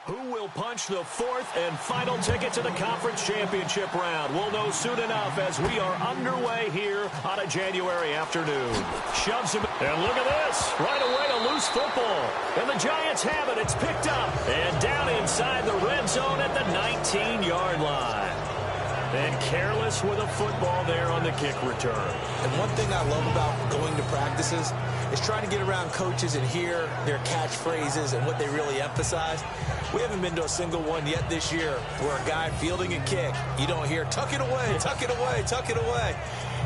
Who will punch the fourth and final ticket to the conference championship round? We'll know soon enough as we are underway here on a January afternoon. Shoves him, and look at this. Right away, a loose football. And the Giants have it. It's picked up and down inside the red zone at the 19-yard line. And careless with a football there on the kick return. And one thing I love about going to practices is trying to get around coaches and hear their catchphrases and what they really emphasize. We haven't been to a single one yet this year where a guy fielding a kick, you don't hear, tuck it away, tuck it away, tuck it away.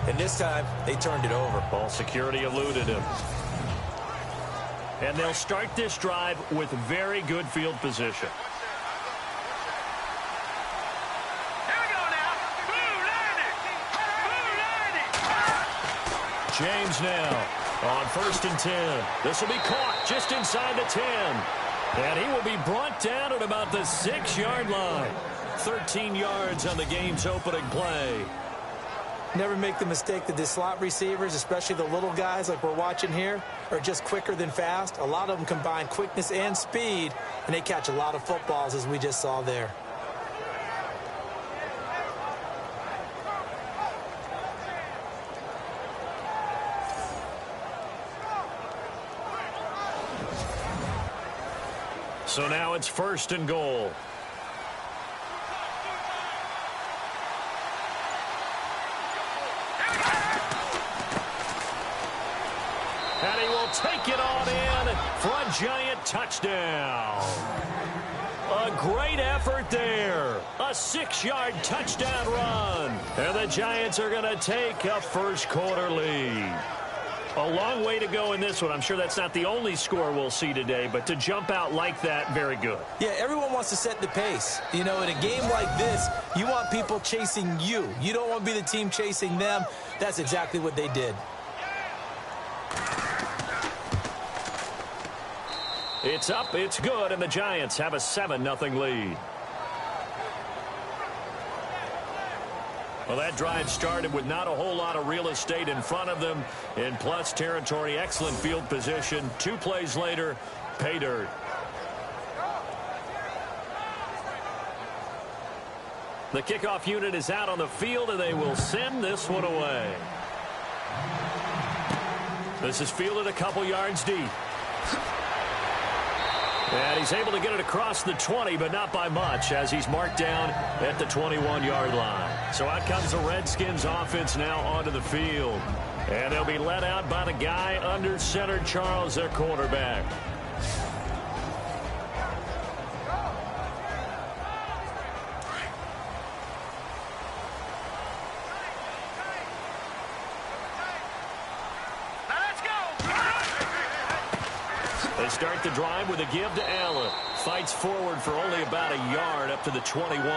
And this time, they turned it over. Ball security eluded him. And they'll start this drive with very good field position. James now on 1st and 10. This will be caught just inside the 10. And he will be brought down at about the 6-yard line. 13 yards on the game's opening play. Never make the mistake that the slot receivers, especially the little guys like we're watching here, are just quicker than fast. A lot of them combine quickness and speed, and they catch a lot of footballs as we just saw there. So now it's 1st and goal. And he will take it on in for a Giant touchdown. A great effort there. A 6-yard touchdown run. And the Giants are going to take a first-quarter lead. A long way to go in this one. I'm sure that's not the only score we'll see today, but to jump out like that, very good. Yeah, everyone wants to set the pace. You know, in a game like this, you want people chasing you. You don't want to be the team chasing them. That's exactly what they did. It's up, it's good, and the Giants have a 7-0 lead. Well, that drive started with not a whole lot of real estate in front of them. In plus territory, excellent field position. 2 plays later, pay dirt. The kickoff unit is out on the field, and they will send this one away. This is fielded a couple yards deep. And he's able to get it across the 20, but not by much, as he's marked down at the 21-yard line. So out comes the Redskins offense now onto the field. And they'll be led out by the guy under center, Charles, their quarterback. They start the drive with a give to Allen. Fights forward for only about a yard up to the 21.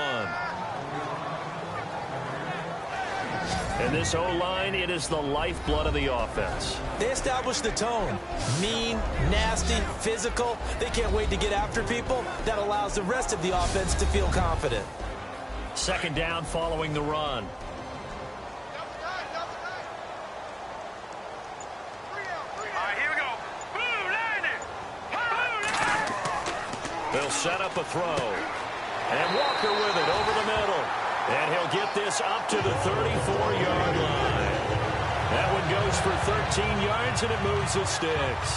And this O-line, it is the lifeblood of the offense. They establish the tone. Mean, nasty, physical. They can't wait to get after people. That allows the rest of the offense to feel confident. 2nd down following the run. They'll set up a throw. And Walker with it over the middle. And he'll get this up to the 34-yard line. That one goes for 13 yards, and it moves the sticks.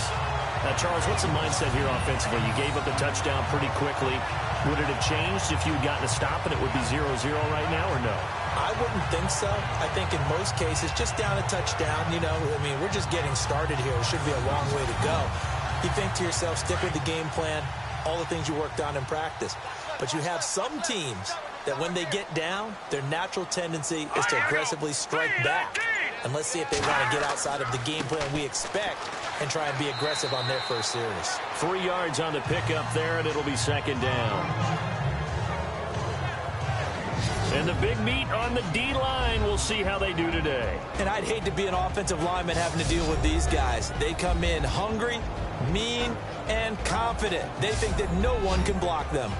Now, Charles, what's the mindset here offensively? You gave up the touchdown pretty quickly. Would it have changed if you had gotten a stop and it would be 0-0 right now, or no? I wouldn't think so. I think in most cases, just down a touchdown, you know, I mean, we're just getting started here. It should be a long way to go. You think to yourself, stick with the game plan, all the things you worked on in practice. But you have some teams that when they get down, their natural tendency is to aggressively strike back. And let's see if they want to get outside of the game plan we expect and try and be aggressive on their first series. 3 yards on the pickup there, and it'll be 2nd down. And the big meat on the D-line, we'll see how they do today. And I'd hate to be an offensive lineman having to deal with these guys. They come in hungry, mean, and confident. They think that no one can block them.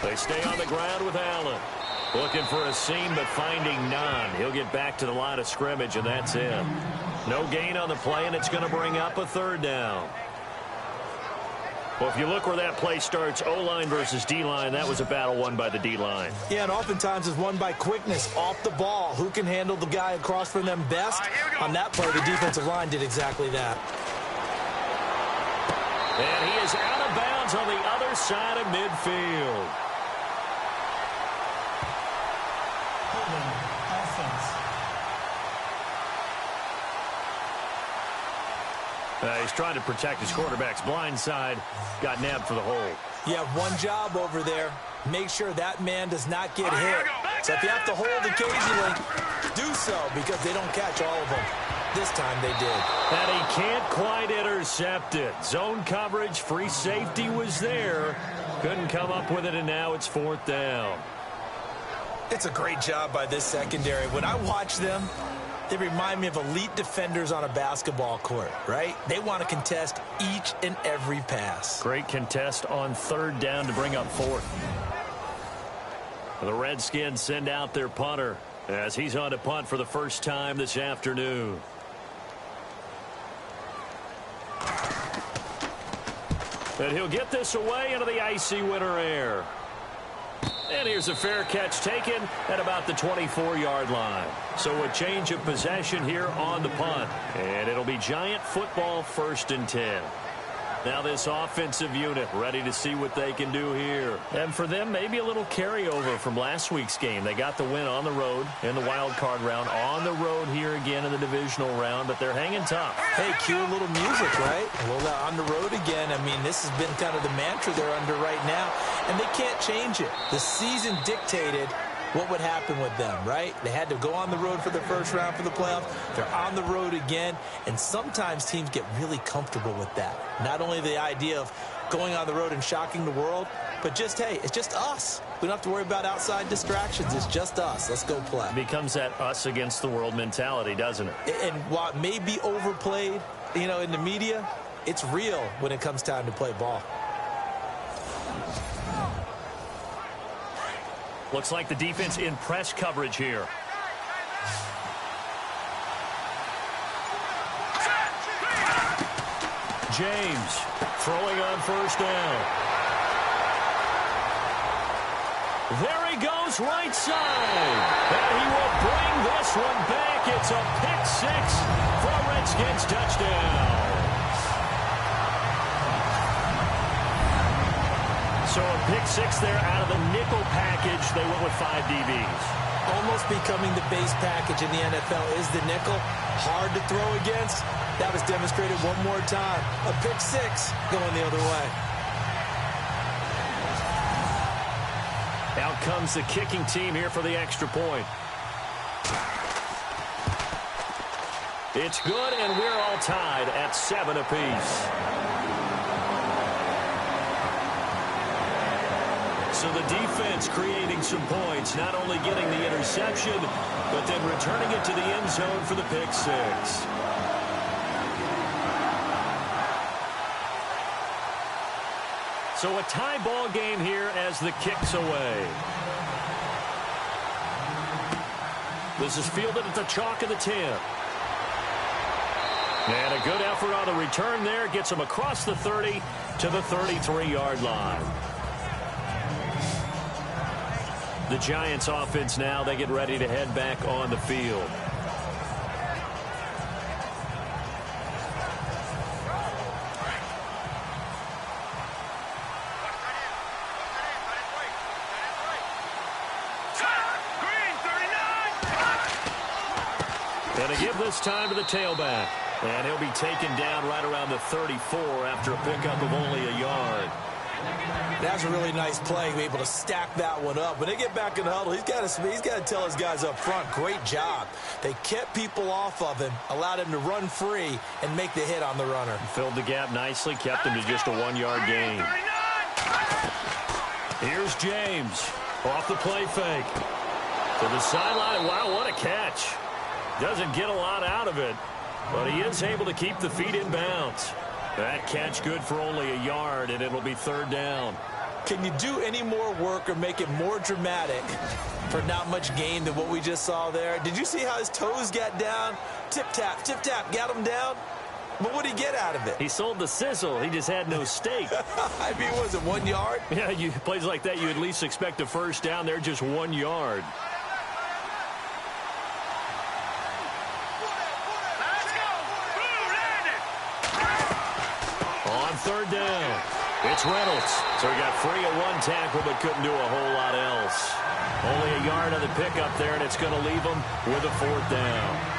They stay on the ground with Allen. Looking for a seam, but finding none. He'll get back to the line of scrimmage, and that's it. No gain on the play, and it's going to bring up a third down. Well, if you look where that play starts, O-line versus D-line, that was a battle won by the D-line. Yeah, and oftentimes it's won by quickness off the ball. Who can handle the guy across from them best? On that play, the defensive line did exactly that. And he is out of bounds on the other side of midfield. He's trying to protect his quarterback's blind side. Got nabbed for the hold. You have one job over there. Make sure that man does not get hit. So if you have to hold occasionally, do so, because they don't catch all of them. This time they did. And he can't quite intercept it. Zone coverage, free safety was there. Couldn't come up with it, and now it's fourth down. It's a great job by this secondary. When I watch them, they remind me of elite defenders on a basketball court, right? They want to contest each and every pass. Great contest on third down to bring up fourth. The Redskins send out their punter as he's on to punt for the first time this afternoon. And he'll get this away into the icy winter air. And here's a fair catch taken at about the 24-yard line. So a change of possession here on the punt. And it'll be Giant football, 1st and 10. Now this offensive unit ready to see what they can do here. And for them, maybe a little carryover from last week's game. They got the win on the road in the wild card round. On the road here again in the divisional round, but they're hanging tough. Hey, cue a little music, right? Well, on the road again. I mean, this has been kind of the mantra they're under right now, and they can't change it. The season dictated what would happen with them, right? They had to go on the road for the first round for the playoffs. They're on the road again, and sometimes teams get really comfortable with that. Not only the idea of going on the road and shocking the world, but just, hey, it's just us. We don't have to worry about outside distractions. It's just us. Let's go play. It becomes that us against the world mentality, doesn't it? And while it may be overplayed, you know, in the media, it's real when it comes time to play ball. Looks like the defense in press coverage here. James throwing on first down. There he goes, right side. And he will bring this one back. It's a pick six for a Redskins touchdown. So a pick six there out of the nickel package. They went with 5 DBs. Almost becoming the base package in the NFL is the nickel. Hard to throw against. That was demonstrated one more time. A pick six going the other way. Out comes the kicking team here for the extra point. It's good, and we're all tied at 7 apiece. So the defense creating some points, not only getting the interception, but then returning it to the end zone for the pick six. So a tie ball game here as the kick's away. This is fielded at the chalk of the 10. And a good effort on the return there. Gets him across the 30 to the 33-yard line. The Giants offense now, they get ready to head back on the field. And a give this time to the tailback. And he'll be taken down right around the 34 after a pickup of only a yard. That's a really nice play, be able to stack that one up. When they get back in the huddle, he's got to tell his guys up front, great job. They kept people off of him, allowed him to run free, and make the hit on the runner. Filled the gap nicely, kept him to just a 1-yard gain. Here's James, off the play fake. To the sideline, wow, what a catch. Doesn't get a lot out of it, but he is able to keep the feet in bounds. That catch good for only a yard, and it'll be third down. Can you do any more work or make it more dramatic for not much gain than what we just saw there? Did you see how his toes got down? Tip-tap, got him down. But what did he get out of it? He sold the sizzle. He just had no steak. I mean, was it 1 yard? Yeah, plays like that, you at least expect a first down. They're just 1 yard. On third down, it's Reynolds. So he got free of one tackle but couldn't do a whole lot else. Only a yard on the pickup there, and it's going to leave him with a fourth down.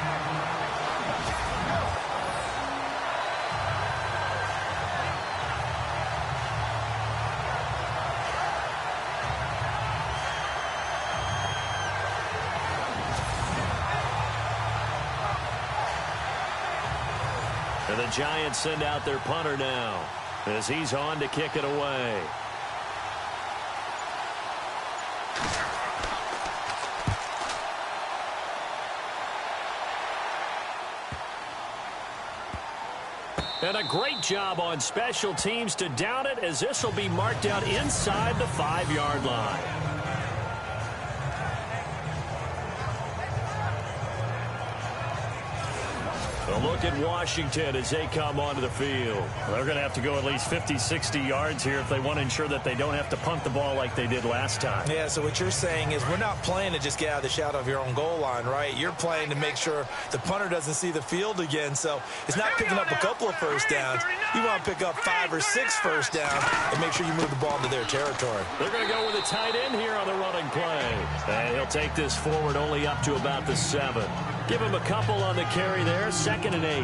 And the Giants send out their punter now as he's on to kick it away. And a great job on special teams to down it, as this will be marked out inside the 5-yard line. A look at Washington as they come onto the field. They're going to have to go at least 50, 60 yards here if they want to ensure that they don't have to punt the ball like they did last time. Yeah, so what you're saying is we're not playing to just get out of the shadow of your own goal line, right? You're playing to make sure the punter doesn't see the field again. So it's not picking up a couple of first downs. You want to pick up 5 or 6 first downs and make sure you move the ball into their territory. They're going to go with a tight end here on the running play. And he'll take this forward only up to about the 7. Give him a couple on the carry there, 2nd and 8.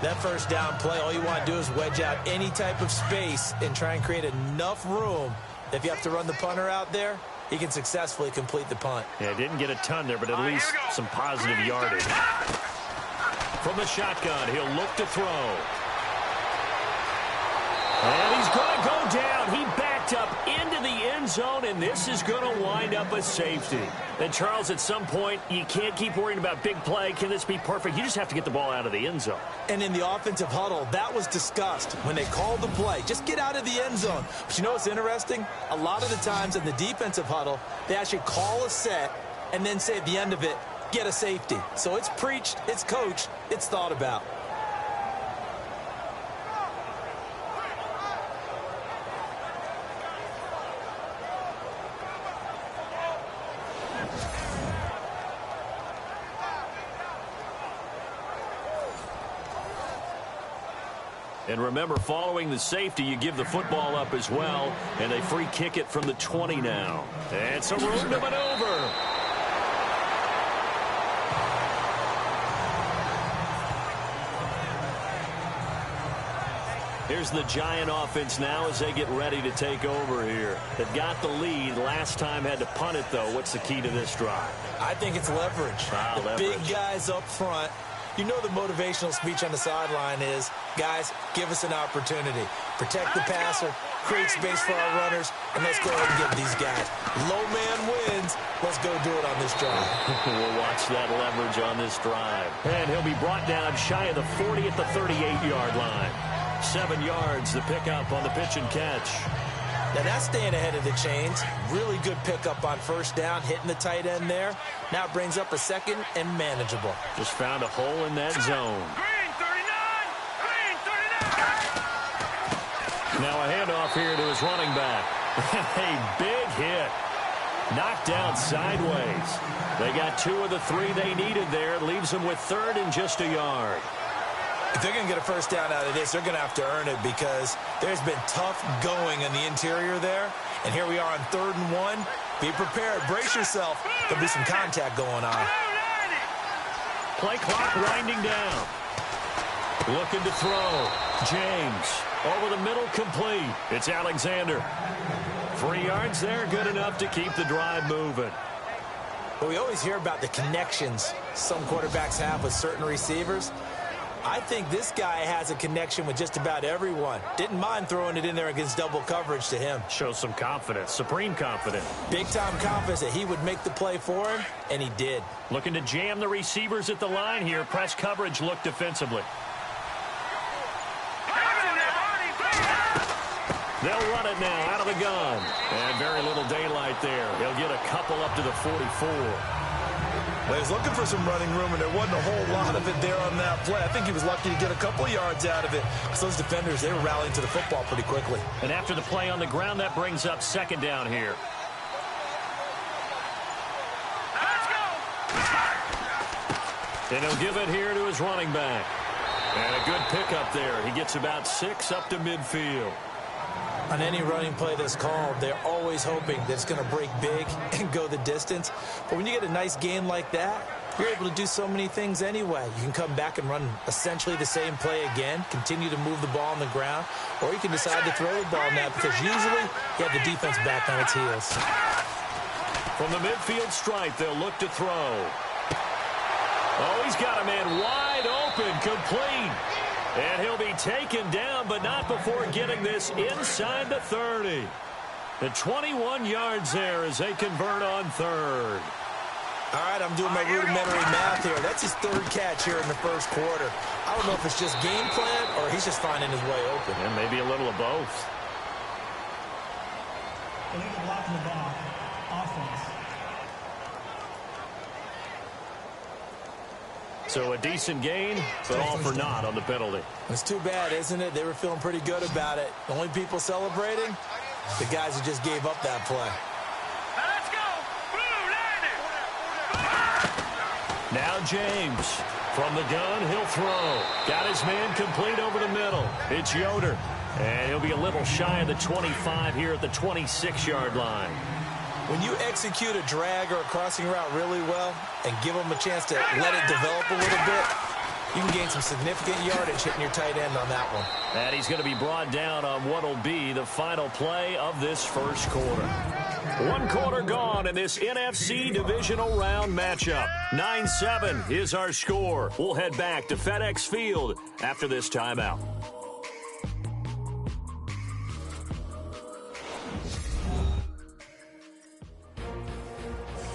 That first down play, all you want to do is wedge out any type of space and try and create enough room. If you have to run the punter out there, he can successfully complete the punt. Yeah, didn't get a ton there, but at least some positive yardage. From the shotgun, he'll look to throw. And he's going to go down. He backed up into the end zone, and this is going to wind up a safety. And, Charles, at some point, you can't keep worrying about big play. Can this be perfect? You just have to get the ball out of the end zone. And in the offensive huddle, that was discussed when they called the play. Just get out of the end zone. But you know what's interesting? A lot of the times in the defensive huddle, they actually call a set and then say at the end of it, get a safety. So it's preached, it's coached, it's thought about. And remember, following the safety, you give the football up as well, and they free kick it from the 20 now. And some room to maneuver. Here's the Giant offense now as they get ready to take over here. They've got the lead. Last time had to punt it, though. What's the key to this drive? I think it's leverage. The big guys up front. You know the motivational speech on the sideline is, guys, give us an opportunity. Protect the passer, create space for our runners, and let's go ahead and give these guys. Low man wins. Let's go do it on this drive. We'll watch that leverage on this drive. And he'll be brought down shy of the 40 at the 38-yard line. 7 yards, the pickup on the pitch and catch. Now that's staying ahead of the chains. Really good pickup on first down, hitting the tight end there. Now it brings up a 2nd and manageable. Just found a hole in that zone. Now a handoff here to his running back. A big hit. Knocked down sideways. They got 2 of the 3 they needed there. It leaves them with 3rd and just a yard. If they're going to get a first down out of this, they're going to have to earn it because there's been tough going in the interior there. And here we are on 3rd and 1. Be prepared. Brace yourself. There'll be some contact going on. Play clock winding down. Looking to throw. James over the middle, complete. It's Alexander. 3 yards there, good enough to keep the drive moving. But we always hear about the connections some quarterbacks have with certain receivers. I think this guy has a connection with just about everyone. Didn't mind throwing it in there against double coverage to him. Shows some confidence, supreme confidence. Big-time confidence that he would make the play for him, and he did. Looking to jam the receivers at the line here. Press coverage, look defensively. They'll run it now out of the gun. And very little daylight there. He'll get a couple up to the 44. Well, he was looking for some running room, and there wasn't a whole lot of it there on that play. I think he was lucky to get a couple of yards out of it, because those defenders, they were rallying to the football pretty quickly. And after the play on the ground, that brings up second down here. Let's go! And he'll give it here to his running back. And a good pickup there. He gets about 6 up to midfield. On any running play that's called, they're always hoping that it's going to break big and go the distance. But when you get a nice game like that, you're able to do so many things anyway. You can come back and run essentially the same play again, continue to move the ball on the ground, or you can decide to throw the ball now because usually you have the defense back on its heels. From the midfield stripe, they'll look to throw. Oh, he's got a man wide open, complete. And he'll be taken down, but not before getting this inside the 30. The 21 yards there as they convert on third. All right, I'm doing my rudimentary math here. That's his third catch here in the first quarter. I don't know if it's just game plan or he's just finding his way open. And maybe a little of both. Illegal blocking the ball. Offense. So a decent gain, but all for naught on the penalty. It's too bad, isn't it? They were feeling pretty good about it. The only people celebrating, the guys who just gave up that play. Let's go! Blue, Now James. From the gun, he'll throw. Got his man complete over the middle. It's Yoder. And he'll be a little shy of the 25 here at the 26-yard line. When you execute a drag or a crossing route really well and give them a chance to let it develop a little bit, you can gain some significant yardage hitting your tight end on that one. And he's going to be brought down on what will be the final play of this first quarter. 1 quarter gone in this NFC divisional round matchup. 9-7 is our score. We'll head back to FedEx Field after this timeout.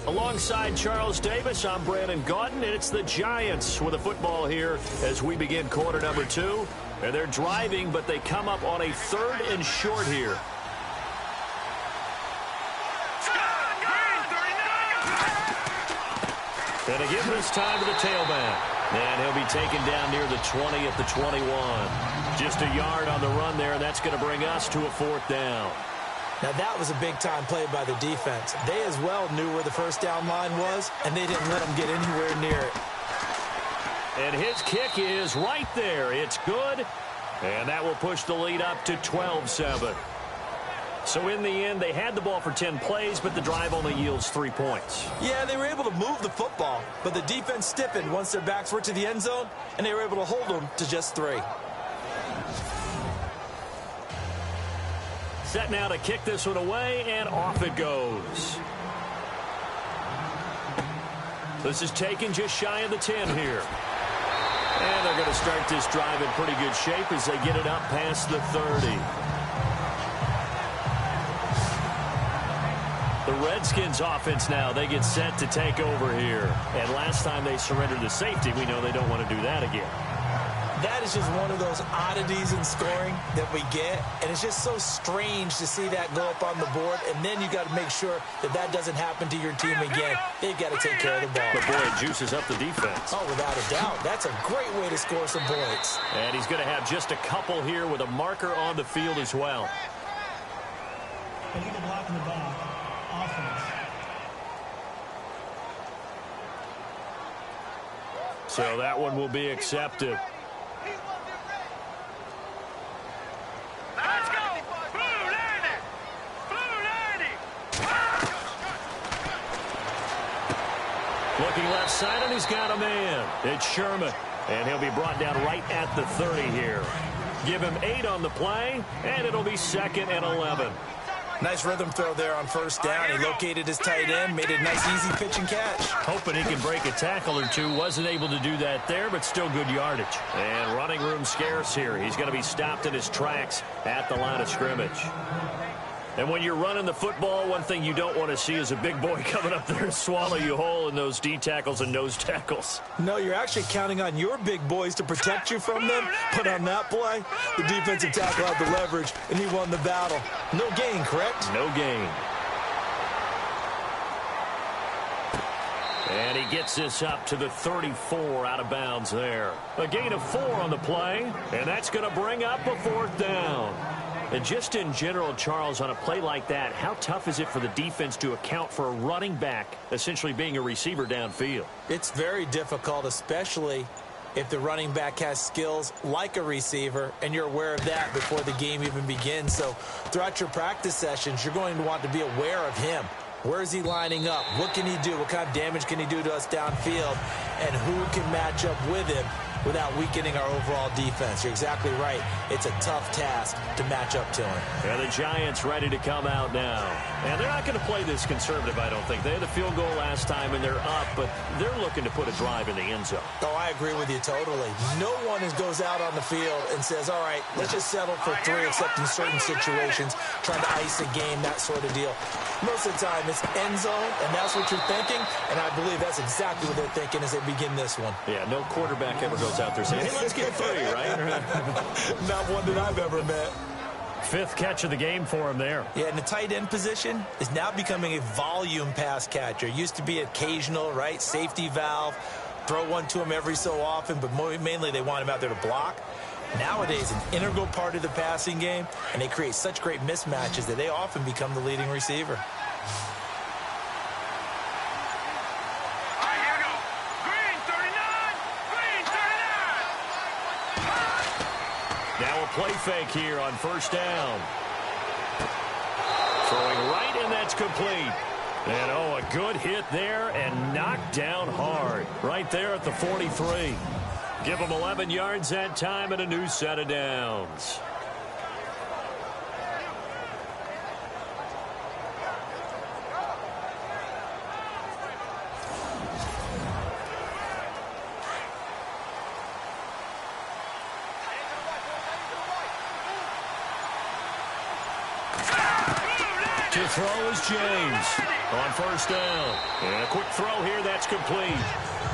Alongside Charles Davis, I'm Brandon Gaudin, and it's the Giants with the football here as we begin quarter number 2. And they're driving, but they come up on a 3rd and short here. And again this time to the tailback. And he'll be taken down near the 20 at the 21. Just a yard on the run there, and that's going to bring us to a 4th down. Now, that was a big-time play by the defense. They as well knew where the first down line was, and they didn't let them get anywhere near it. And his kick is right there. It's good, and that will push the lead up to 12-7. So in the end, they had the ball for 10 plays, but the drive only yields 3 points. Yeah, they were able to move the football, but the defense stiffened once their backs were to the end zone, and they were able to hold them to just 3. Set now to kick this one away, and off it goes. This is taken just shy of the 10 here. And they're going to start this drive in pretty good shape as they get it up past the 30. The Redskins offense now, they get set to take over here. And last time they surrendered the safety, we know they don't want to do that again. That is just one of those oddities in scoring that we get, and it's just so strange to see that go up on the board, and then you got to make sure that that doesn't happen to your team again. They've got to take care of the ball. But boy, it juices up the defense. Oh, without a doubt. That's a great way to score some points. And he's going to have just a couple here with a marker on the field as well. Illegal blocking the ball. Offense. So that one will be accepted. Let's go! Blue 90! Blue 90! Looking left side, and he's got a man. It's Sherman, and he'll be brought down right at the 30 here. Give him 8 on the play, and it'll be 2nd and 11. Nice rhythm throw there on first down. He located his tight end, made a nice easy pitch and catch. Hoping he can break a tackle or two. Wasn't able to do that there, but still good yardage. And running room scarce here. He's going to be stopped in his tracks at the line of scrimmage. And when you're running the football, one thing you don't want to see is a big boy coming up there and swallow you whole in those D tackles and nose tackles. No, you're actually counting on your big boys to protect you from them. But on that play, the defensive tackle had the leverage, and he won the battle. No gain, correct? No gain. And he gets this up to the 34 out of bounds there. A gain of 4 on the play, and that's going to bring up a 4th down. And just in general, Charles, on a play like that, how tough is it for the defense to account for a running back essentially being a receiver downfield? It's very difficult, especially if the running back has skills like a receiver, and you're aware of that before the game even begins. So throughout your practice sessions, you're going to want to be aware of him. Where is he lining up? What can he do? What kind of damage can he do to us downfield? And who can match up with him without weakening our overall defense? You're exactly right. It's a tough task to match up to him. And the Giants ready to come out now. And they're not going to play this conservative, I don't think. They had a field goal last time, and they're up, but they're looking to put a drive in the end zone. Oh, I agree with you totally. No one goes out on the field and says, all right, let's just settle for 3, except in certain situations, trying to ice a game, that sort of deal. Most of the time, it's end zone, and that's what you're thinking, and I believe that's exactly what they're thinking as they begin this one. Yeah, no quarterback ever goes out there saying, hey, let's get 3, right? Not one that I've ever met. 5th catch of the game for him there. Yeah, and the tight end position is now becoming a volume pass catcher. Used to be occasional, right? Safety valve. Throw one to him every so often, but mainly they want him out there to block. Nowadays, an integral part of the passing game, and they create such great mismatches that they often become the leading receiver. Now a play fake here on 1st down. Throwing right, and that's complete. And, oh, a good hit there and knocked down hard. Right there at the 43. Give them 11 yards that time and a new set of downs. To throw is James on 1st down. And a quick throw here, that's complete.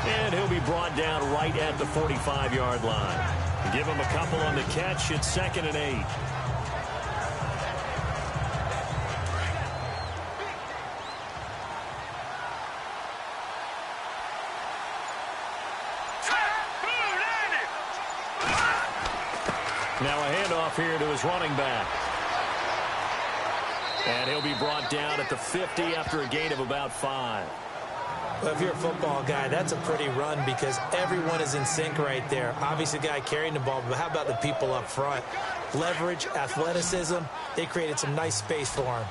And he'll be brought down right at the 45-yard line. Give him a couple on the catch. It's 2nd and 8. Now a handoff here to his running back. And he'll be brought down at the 50 after a gain of about 5. Well, if you're a football guy, that's a pretty run because everyone is in sync right there. Obviously, the guy carrying the ball, but how about the people up front? Leverage, athleticism, they created some nice space for him.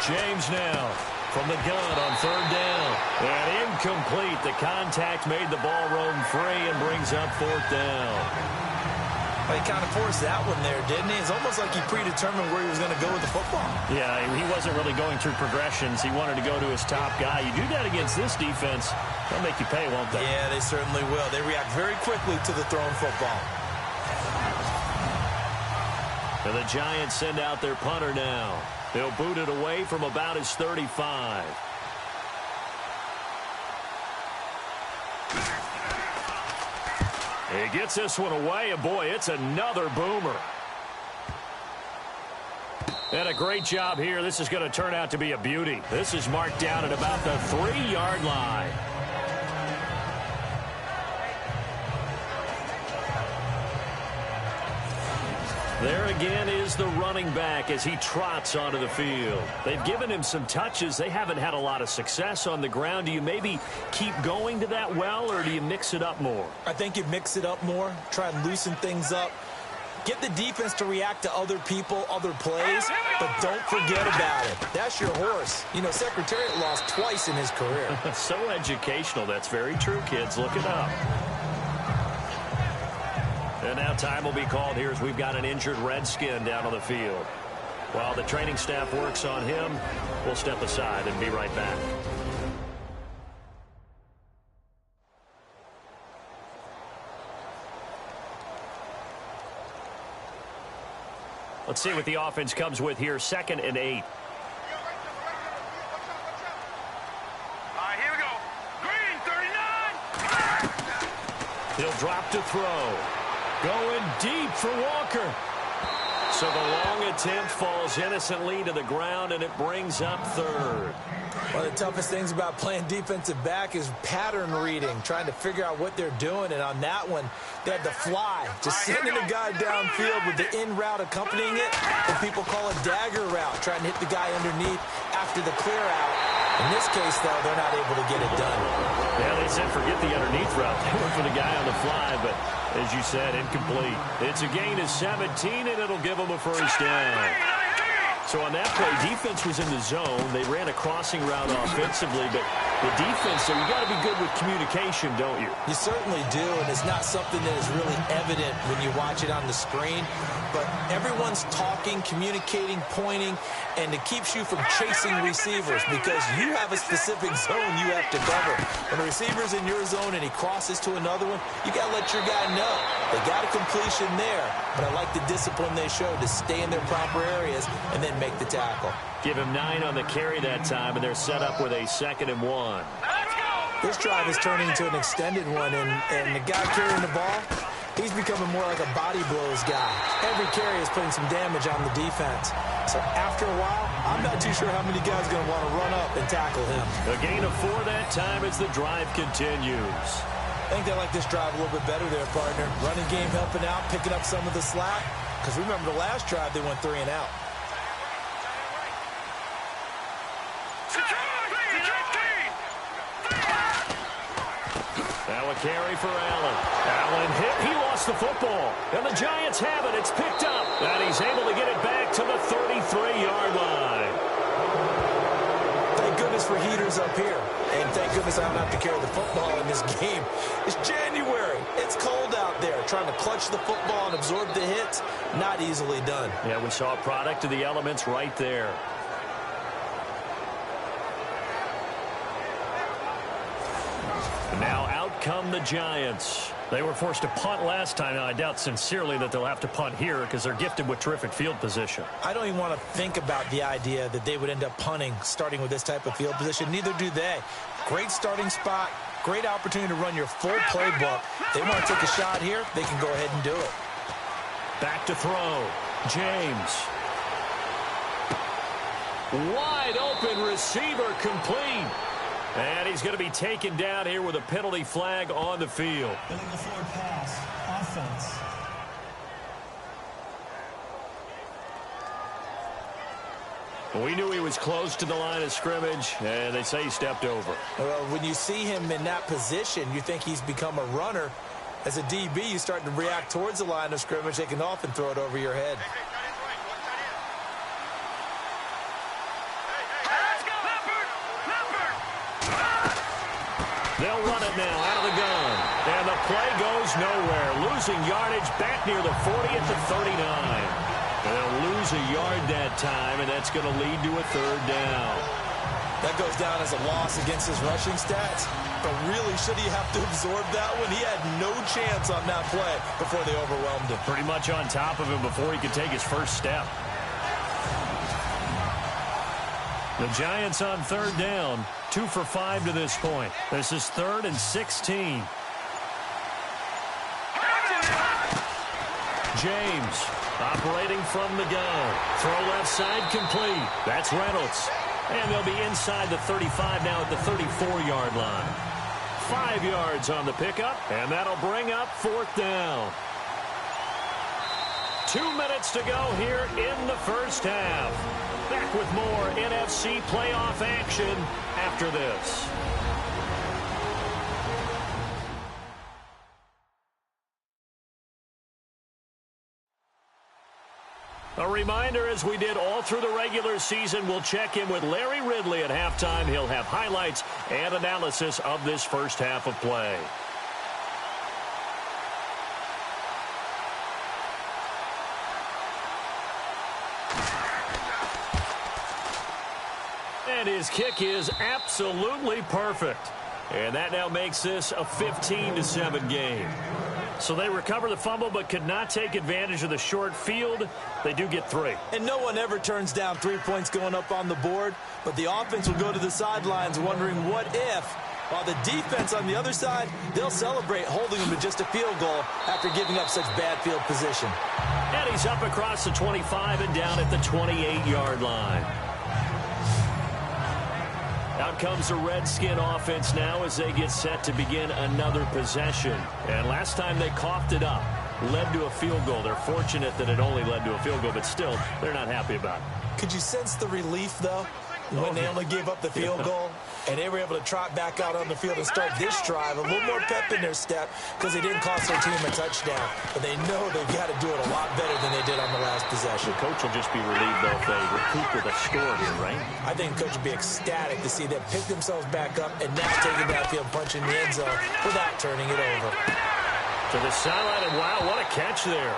James now from the gun on 3rd down. And incomplete. The contact made the ball roam free and brings up 4th down. Well, he kind of forced that one there, didn't he? It's almost like he predetermined where he was going to go with the football. Yeah, he wasn't really going through progressions. He wanted to go to his top guy. You do that against this defense, they'll make you pay, won't they? Yeah, they certainly will. They react very quickly to the thrown football. And the Giants send out their punter now. They'll boot it away from about his 35. He gets this one away, and boy, it's another boomer. And a great job here. This is going to turn out to be a beauty. This is marked down at about the 3-yard line. There again is the running back as he trots onto the field. They've given him some touches. They haven't had a lot of success on the ground. Do you maybe keep going to that well, or do you mix it up more? I think you mix it up more, try and loosen things up. Get the defense to react to other people, other plays, but don't forget about it. That's your horse. You know, Secretariat lost twice in his career. So educational. That's very true, kids. Look it up. And now time will be called here as we've got an injured Redskin down on the field. While the training staff works on him, we'll step aside and be right back. Let's see what the offense comes with here. 2nd and 8. All right, here we go. Green, 39. He'll drop to throw. Going deep for Walker. So the long attempt falls innocently to the ground, and it brings up 3rd. One of the toughest things about playing defensive back is pattern reading, trying to figure out what they're doing. And on that one, they had the fly, just sending a guy downfield with the in route accompanying it. What people call a dagger route, trying to hit the guy underneath after the clear out. In this case, though, they're not able to get it done. Yeah, they said forget the underneath route. They went for the guy on the fly, but as you said, incomplete. It's a gain of 17, and it'll give them a first down. So on that play, defense was in the zone. They ran a crossing route offensively, but the defense, so you got to be good with communication, don't you? You certainly do, and it's not something that is really evident when you watch it on the screen. But everyone's talking, communicating, pointing, and it keeps you from chasing receivers because you have a specific zone you have to cover. When a receiver's in your zone and he crosses to another one, you got to let your guy know. They got a completion there, but I like the discipline they showed to stay in their proper areas and then make the tackle. Give him 9 on the carry that time, and they're set up with a 2nd and 1. This drive is turning into an extended one, and the guy carrying the ball, he's becoming more like a body blows guy. Every carry is putting some damage on the defense. So after a while, I'm not too sure how many guys are going to want to run up and tackle him. A gain of 4 that time as the drive continues. I think they like this drive a little bit better there, partner. Running game helping out, picking up some of the slack. Because remember the last drive, they went 3 and out. Now a carry for Allen. Allen hit. He lost the football. And the Giants have it. It's picked up. And he's able to get it back to the 33-yard line. Thank goodness for heaters up here. And thank goodness I don't have to carry the football in this game. It's January. It's cold out there. Trying to clutch the football and absorb the hits, not easily done. Yeah, we saw a product of the elements right there. And now out come the Giants. They were forced to punt last time. Now, I doubt sincerely that they'll have to punt here because they're gifted with terrific field position. I don't even want to think about the idea that they would end up punting starting with this type of field position. Neither do they. Great starting spot. Great opportunity to run your full playbook. They want to take a shot here. They can go ahead and do it. Back to throw. James. Wide open receiver complete. And he's going to be taken down here with a penalty flag on the field. Illegal forward pass. Offense. We knew he was close to the line of scrimmage, and they say he stepped over. Well, when you see him in that position, you think he's become a runner. As a DB, you start to react towards the line of scrimmage. They can often throw it over your head. They'll run it now out of the gun. And the play goes nowhere. Losing yardage back near the 40 at the 39. And they'll lose a yard that time, and that's going to lead to a 3rd down. That goes down as a loss against his rushing stats. But really, should he have to absorb that one? He had no chance on that play before they overwhelmed him. Pretty much on top of him before he could take his first step. The Giants on 3rd down. 2 for 5 to this point. This is 3rd and 16. James operating from the gun. Throw left side complete. That's Reynolds. And they'll be inside the 35 now at the 34-yard line. 5 yards on the pickup, and that'll bring up 4th down. 2 minutes to go here in the first half. Back with more NFC playoff action after this. A reminder, as we did all through the regular season, we'll check in with Larry Ridley at halftime. He'll have highlights and analysis of this first half of play. And his kick is absolutely perfect. And that now makes this a 15-7 game. So they recover the fumble but could not take advantage of the short field. They do get 3. And no one ever turns down 3 points going up on the board, but the offense will go to the sidelines wondering what if, while the defense on the other side, they'll celebrate holding them to just a field goal after giving up such bad field position. And he's up across the 25 and down at the 28-yard line. Out comes the Redskin offense now as they get set to begin another possession. And last time they coughed it up, led to a field goal. They're fortunate that it only led to a field goal, but still, they're not happy about it. Could you sense the relief, though, when they only gave up the field goal? And they were able to trot back out on the field and start this drive. A little more pep in their step because they didn't cost their team a touchdown. But they know they've got to do it a lot better than they did on the last possession. The coach will just be relieved, though, if they recoup with a score here, right? I think the coach will be ecstatic to see them pick themselves back up and now taking that field, punching the end zone without turning it over. To the sideline, and wow, what a catch there.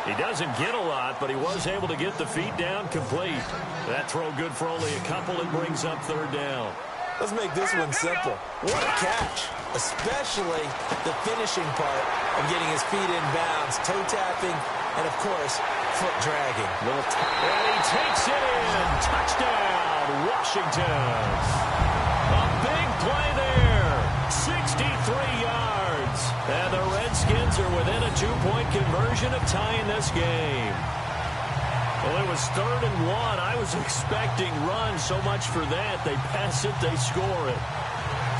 He doesn't get a lot, but he was able to get the feet down complete. That throw good for only a couple. It brings up 3rd down. Let's make this one simple. What a catch, especially the finishing part of getting his feet in bounds, toe tapping, and, of course, foot dragging. And he takes it in. Touchdown, Washington. A big play there. 63 yards. And the Redskins are within a 2-point conversion of tying this game. Well, it was 3rd and 1. I was expecting run, so much for that. They pass it, they score it.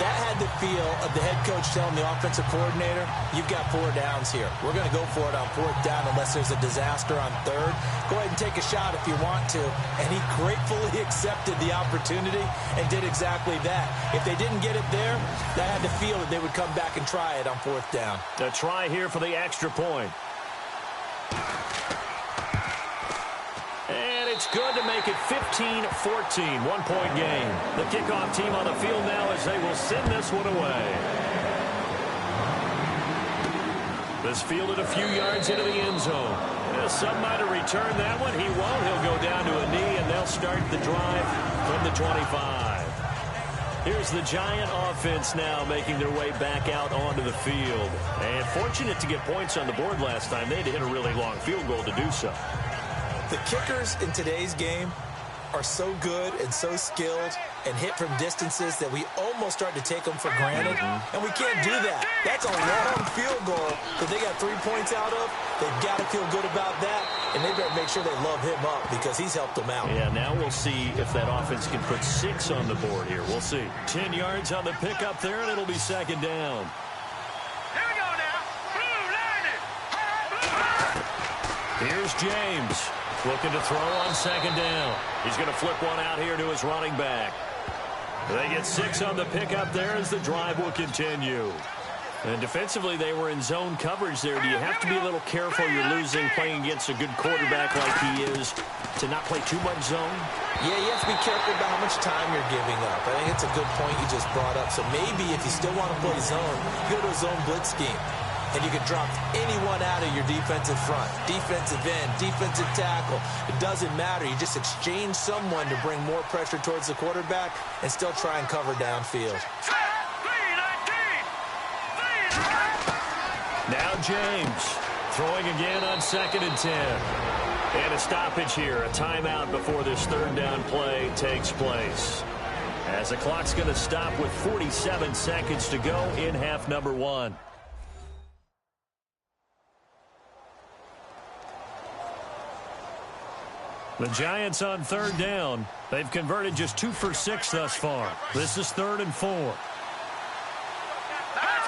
That had the feel of the head coach telling the offensive coordinator, you've got 4 downs here. We're going to go for it on 4th down unless there's a disaster on 3rd. Go ahead and take a shot if you want to. And he gratefully accepted the opportunity and did exactly that. If they didn't get it there, that had the feel that they would come back and try it on 4th down. A try here for the extra point. It's good to make it 15-14, 1-point game. The kickoff team on the field now as they will send this one away. This fielded a few yards into the end zone. Some might have returned that one. He won't. He'll go down to a knee, and they'll start the drive from the 25. Here's the Giant offense now making their way back out onto the field. And fortunate to get points on the board last time. They had to hit a really long field goal to do so. The kickers in today's game are so good and so skilled and hit from distances that we almost start to take them for granted. And we can't do that. That's a long field goal that they got 3 points out of. They've got to feel good about that, and they better make sure they love him up because he's helped them out. Yeah, now we'll see if that offense can put 6 on the board here. We'll see. 10 yards on the pickup there, and it'll be 2nd down. Here we go now. Blue line it. Here's James. Looking to throw on 2nd down. He's going to flip one out here to his running back. They get 6 on the pickup there as the drive will continue. And defensively, they were in zone coverage there. Do you have to be a little careful you're losing playing against a good quarterback like he is to not play too much zone? Yeah, you have to be careful about how much time you're giving up. I think it's a good point you just brought up. So maybe if you still want to play zone, go to a zone blitz scheme. And you can drop anyone out of your defensive front, defensive end, defensive tackle. It doesn't matter. You just exchange someone to bring more pressure towards the quarterback and still try and cover downfield. Now James throwing again on 2nd and 10. And a stoppage here, a timeout before this 3rd down play takes place. As the clock's going to stop with 47 seconds to go in half number 1. The Giants on 3rd down. They've converted just 2 for 6 thus far. This is 3rd and 4. Let's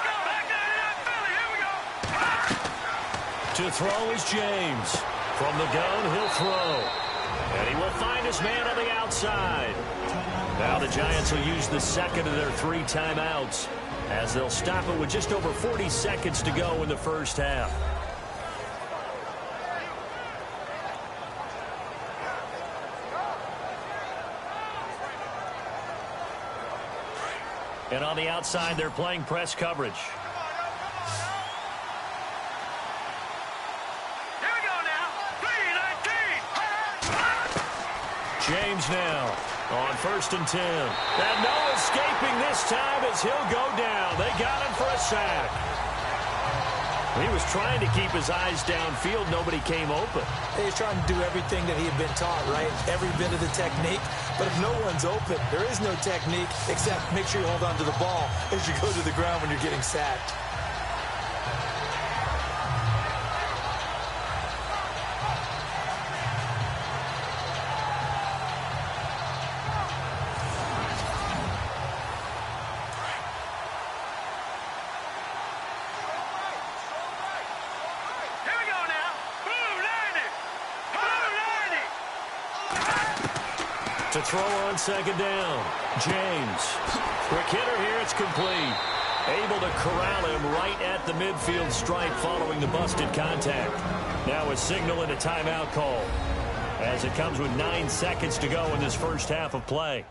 go back there. Here we go. To throw is James. From the gun, he'll throw. And he will find his man on the outside. Now the Giants will use the 2nd of their 3 timeouts as they'll stop it with just over 40 seconds to go in the first half. And on the outside, they're playing press coverage. Here we go now. 3-19. James now on 1st and 10. And no escaping this time as he'll go down. They got him for a sack. He was trying to keep his eyes downfield. Nobody came open. He's trying to do everything that he had been taught, right? Every bit of the technique. But if no one's open, there is no technique except make sure you hold on to the ball as you go to the ground when you're getting sacked. To throw on second down, James. Quick hitter here, it's complete. Able to corral him right at the midfield stripe following the busted contact. Now a signal and a timeout call as it comes with 9 seconds to go in this first half of play.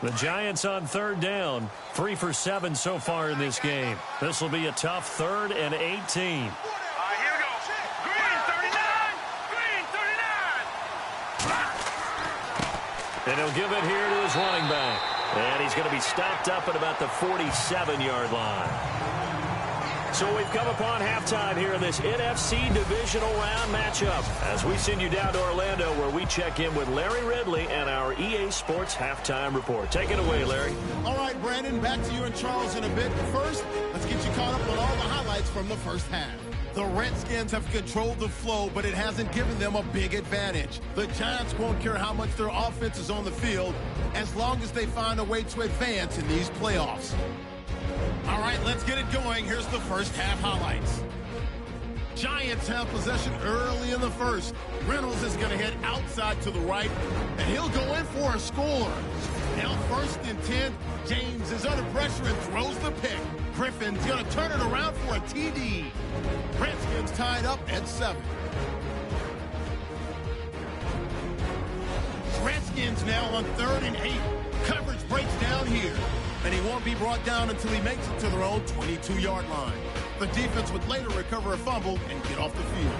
The Giants on third down, 3 for 7 so far in this game. This will be a tough 3rd and 18. And he'll give it here to his running back. And he's going to be stopped up at about the 47-yard line. So we've come upon halftime here in this NFC Divisional Round matchup as we send you down to Orlando where we check in with Larry Ridley and our EA Sports Halftime Report. Take it away, Larry. All right, Brandon, back to you and Charles in a bit. But first, let's get you caught up on all the highlights from the first half. The Redskins have controlled the flow, but it hasn't given them a big advantage. The Giants won't care how much their offense is on the field as long as they find a way to advance in these playoffs. All right, let's get it going. Here's the first half highlights. Giants have possession early in the first. Reynolds is going to head outside to the right, and he'll go in for a score. Now 1st and 10, James is under pressure and throws the pick. Griffin's going to turn it around for a TD. Redskins tied up at 7. Redskins now on 3rd and 8. Coverage breaks down here, and he won't be brought down until he makes it to their own 22-yard line. The defense would later recover a fumble and get off the field.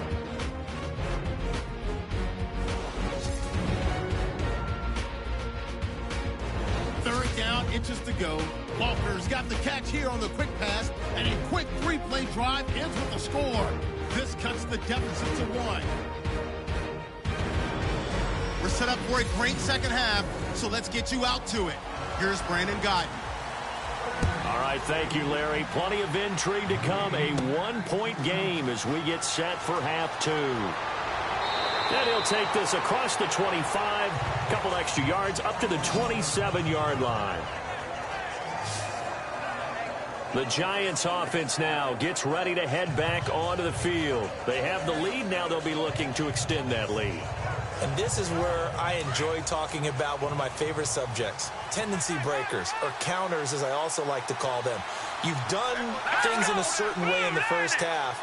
Third down, inches to go. Walker's got the catch here on the quick pass, and a quick 3-play drive ends with a score. This cuts the deficit to 1. We're set up for a great second half, so let's get you out to it. Here's Brandon Guyton. All right, thank you, Larry. Plenty of intrigue to come. A 1-point game as we get set for half 2. And he'll take this across the 25, a couple extra yards, up to the 27-yard line. The Giants offense now gets ready to head back onto the field. They have the lead. Now they'll be looking to extend that lead. And this is where I enjoy talking about one of my favorite subjects, tendency breakers, or counters as I also like to call them. You've done things in a certain way in the first half,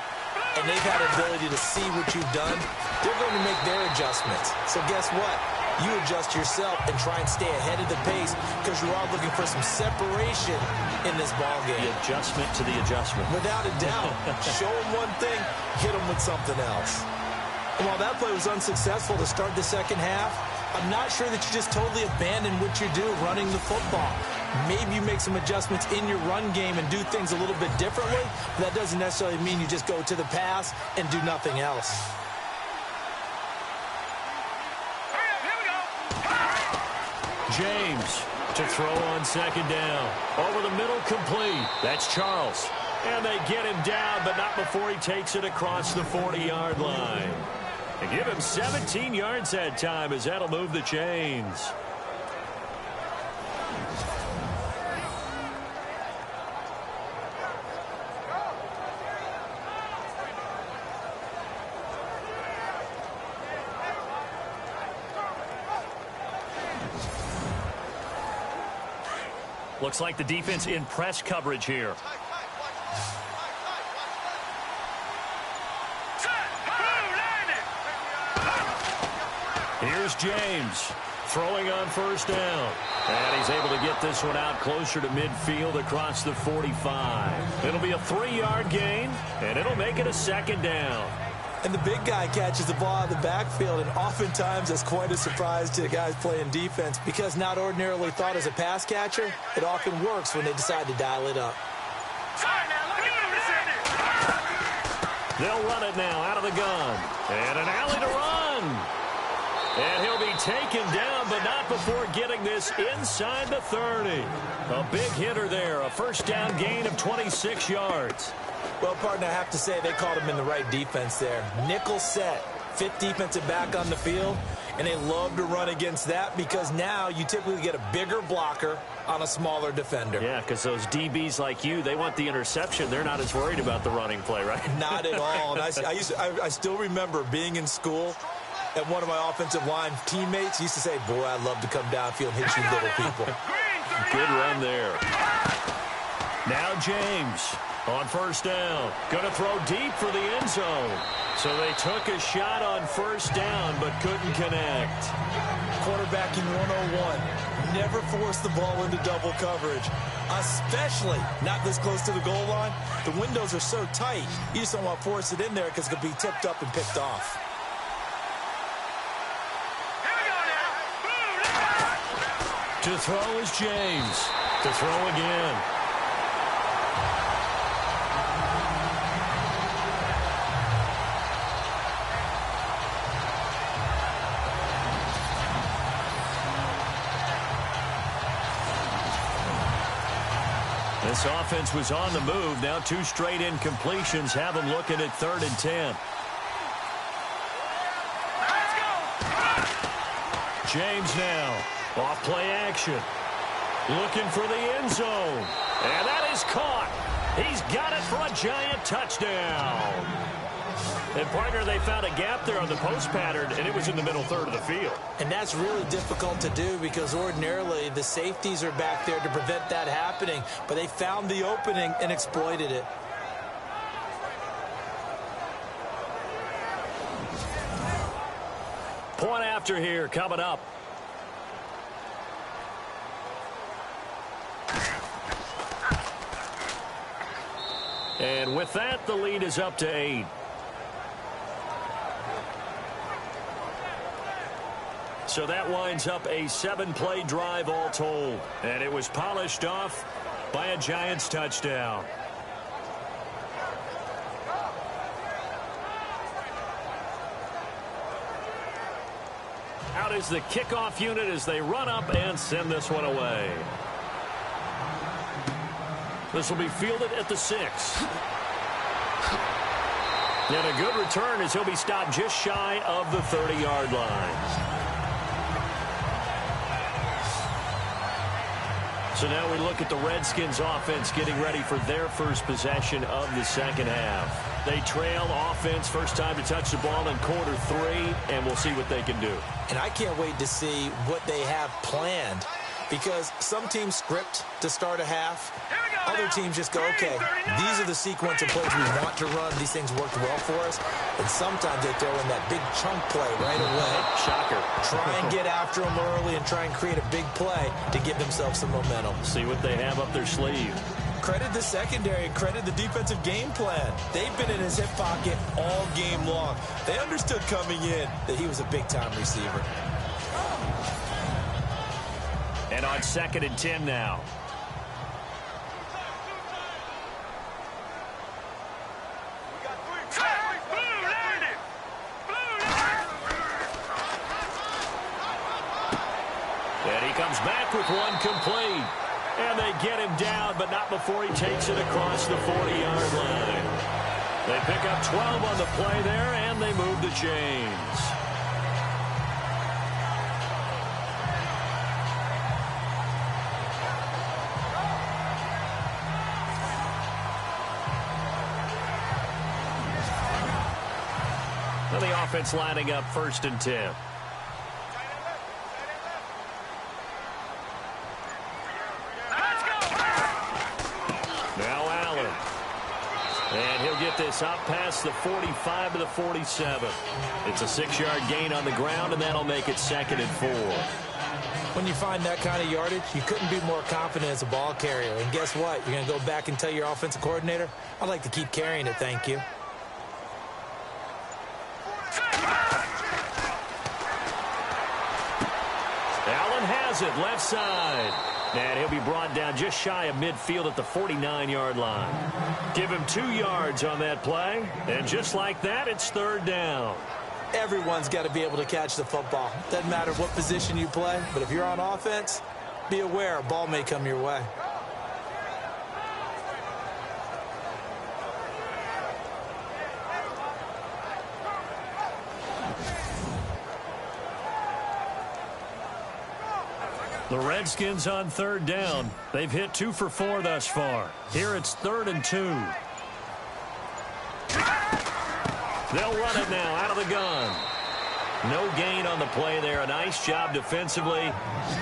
and they've had the ability to see what you've done. They're going to make their adjustments. So guess what? You adjust yourself and try and stay ahead of the pace because you're all looking for some separation in this ball game. The adjustment to the adjustment. Without a doubt. Show them one thing, hit them with something else. And while that play was unsuccessful to start the second half, I'm not sure that you just totally abandon what you do running the football. Maybe you make some adjustments in your run game and do things a little bit differently. But that doesn't necessarily mean you just go to the pass and do nothing else. James to throw on second down. Over the middle, complete. That's Charles. And they get him down, but not before he takes it across the 40-yard line. They give him 17 yards that time as that'll move the chains. Looks like the defense in press coverage here. Here's James throwing on first down. And he's able to get this one out closer to midfield across the 45. It'll be a 3-yard gain, and it'll make it a second down. And the big guy catches the ball out of the backfield, and oftentimes it's quite a surprise to the guys playing defense because not ordinarily thought as a pass catcher, it often works when they decide to dial it up. They'll run it now out of the gun. And an alley to run. And he'll be taken down, but not before getting this inside the 30. A big hitter there, a first down gain of 26 yards. Well, partner, I have to say they called him in the right defense there. Nickel set, fifth defensive back on the field, and they love to run against that because now you typically get a bigger blocker on a smaller defender. Yeah, because those DBs like you, they want the interception. They're not as worried about the running play, right? Not at all. And I still remember being in school, and one of my offensive line teammates used to say, boy, I'd love to come downfield and hit you little people. Good run there. Now James on first down. Going to throw deep for the end zone. So they took a shot on first down but couldn't connect. Quarterbacking 101. Never force the ball into double coverage, especially not this close to the goal line. The windows are so tight, you just don't want to force it in there because it could be tipped up and picked off. To throw is James. To throw again. This offense was on the move. Now two straight incompletions have them looking at 3rd and 10. James now. Off play action. Looking for the end zone. And that is caught. He's got it for a giant touchdown. And, partner, they found a gap there on the post pattern, and it was in the middle third of the field. And that's really difficult to do because ordinarily the safeties are back there to prevent that happening. But they found the opening and exploited it. Point after here coming up. And with that, the lead is up to 8. So that winds up a 7-play drive all told. And it was polished off by a Giants touchdown. Out is the kickoff unit as they run up and send this one away. This will be fielded at the 6. And a good return as he'll be stopped just shy of the 30-yard line. So now we look at the Redskins offense getting ready for their first possession of the second half. They trail offense first time to touch the ball in quarter 3, and we'll see what they can do. And I can't wait to see what they have planned because some teams script to start a half. Other teams just go, okay, these are the sequence of plays we want to run. These things worked well for us. And sometimes they throw in that big chunk play right away. Shocker. Try and get after them early and try and create a big play to give themselves some momentum. See what they have up their sleeve. Credit the secondary, credit the defensive game plan. They've been in his hip pocket all game long. They understood coming in that he was a big-time receiver. And on 2nd and 10 now. And he comes back with one complete. And they get him down, but not before he takes it across the 40-yard line. They pick up 12 on the play there, and they move the chains. And the offense lining up 1st and 10. And he'll get this up past the 45 to the 47. It's a 6-yard gain on the ground, and that'll make it 2nd and 4. When you find that kind of yardage, you couldn't be more confident as a ball carrier. And guess what? You're going to go back and tell your offensive coordinator, I'd like to keep carrying it, thank you. has it, left side. And he'll be brought down just shy of midfield at the 49-yard line. Give him 2 yards on that play. And just like that, it's third down. Everyone's got to be able to catch the football. Doesn't matter what position you play, but if you're on offense, be aware a ball may come your way. The Redskins on third down. They've hit 2 for 4 thus far. Here it's 3rd and 2. They'll run it now out of the gun. No gain on the play there. A nice job defensively.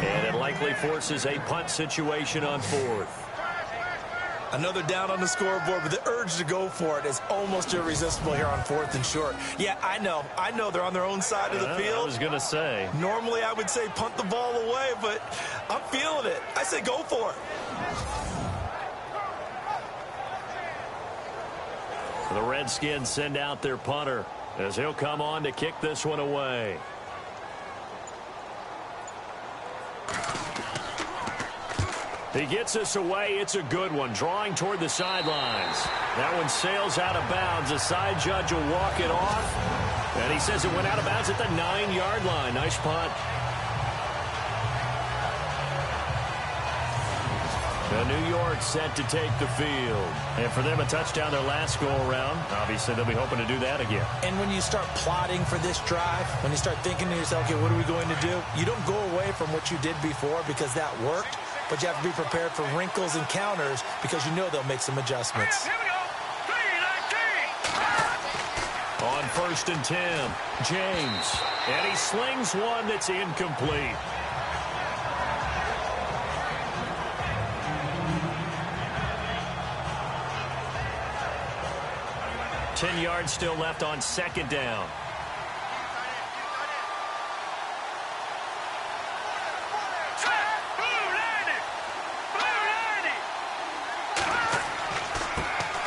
And it likely forces a punt situation on 4th. Another down on the scoreboard, but the urge to go for it is almost irresistible here on 4th and short. Yeah, I know they're on their own side of the field. I was going to say. Normally I would say punt the ball away, but I'm feeling it. I say go for it. The Redskins send out their punter as he'll come on to kick this one away. He gets us away. It's a good one. Drawing toward the sidelines. That one sails out of bounds. The side judge will walk it off. And he says it went out of bounds at the 9-yard line. Nice punt. The New York set to take the field. And for them, a touchdown their last go-around. Obviously, they'll be hoping to do that again. And when you start plotting for this drive, when you start thinking to yourself, okay, what are we going to do? You don't go away from what you did before because that worked. But you have to be prepared for wrinkles and counters because you know they'll make some adjustments. Here we go. 3-19. On 1st and 10, James. And he slings one that's incomplete. Ten yards still left on 2nd down.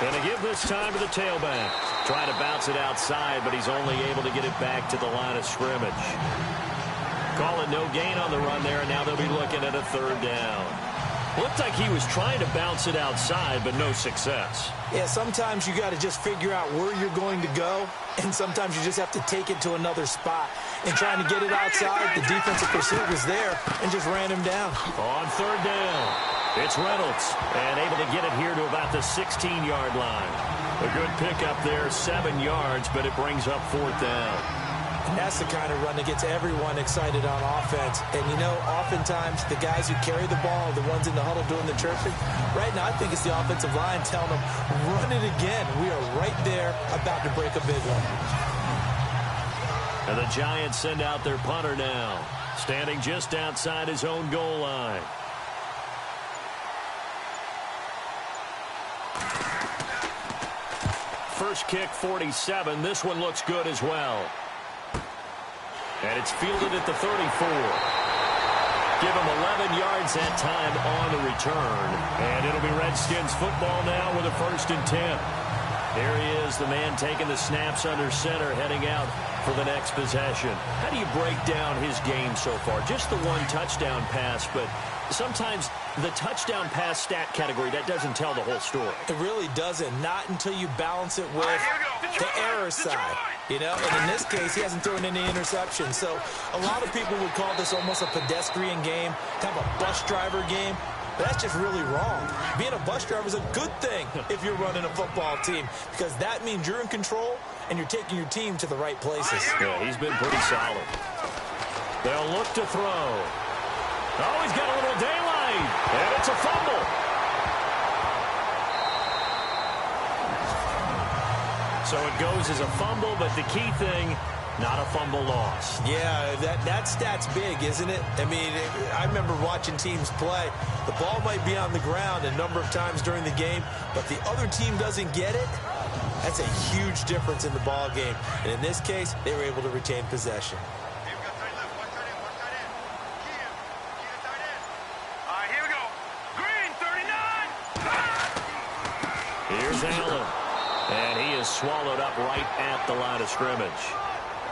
Going to give this time to the tailback. Trying to bounce it outside, but he's only able to get it back to the line of scrimmage. Call it no gain on the run there, and now they'll be looking at a 3rd down. Looked like he was trying to bounce it outside, but no success. Yeah, sometimes you got to just figure out where you're going to go, and sometimes you just have to take it to another spot. And trying to get it outside, the defensive pursuit was there and just ran him down. On 3rd down, it's Reynolds, and able to get it here to about the 16-yard line. A good pickup there, 7 yards, but it brings up 4th down. And that's the kind of run that gets everyone excited on offense. And, you know, oftentimes the guys who carry the ball are the ones in the huddle doing the chirping. Right now, I think it's the offensive line telling them, run it again. We are right there about to break a big one. And the Giants send out their punter now, standing just outside his own goal line. First kick, 47. This one looks good as well. And it's fielded at the 34. Give him 11 yards that time on the return. And it'll be Redskins football now with a 1st and 10. There he is, the man taking the snaps under center, heading out for the next possession. How do you break down his game so far? Just the 1 touchdown pass, but sometimes the touchdown pass stat category, that doesn't tell the whole story. It really doesn't. Not until you balance it with the error side. You know, and in this case, he hasn't thrown any interceptions. So a lot of people would call this almost a pedestrian game, kind of a bus driver game. But that's just really wrong. Being a bus driver is a good thing if you're running a football team, because that means you're in control and you're taking your team to the right places. Yeah, he's been pretty solid. They'll look to throw. Oh, he's got a little daylight, and it's a fumble. So it goes as a fumble, but the key thing, not a fumble loss. Yeah, that stat's big, isn't it? I mean, I remember watching teams play. The ball might be on the ground a number of times during the game, but the other team doesn't get it. That's a huge difference in the ball game. And in this case, they were able to retain possession. Here we go. Green, 39. Here's Allen. And he is swallowed up right at the line of scrimmage.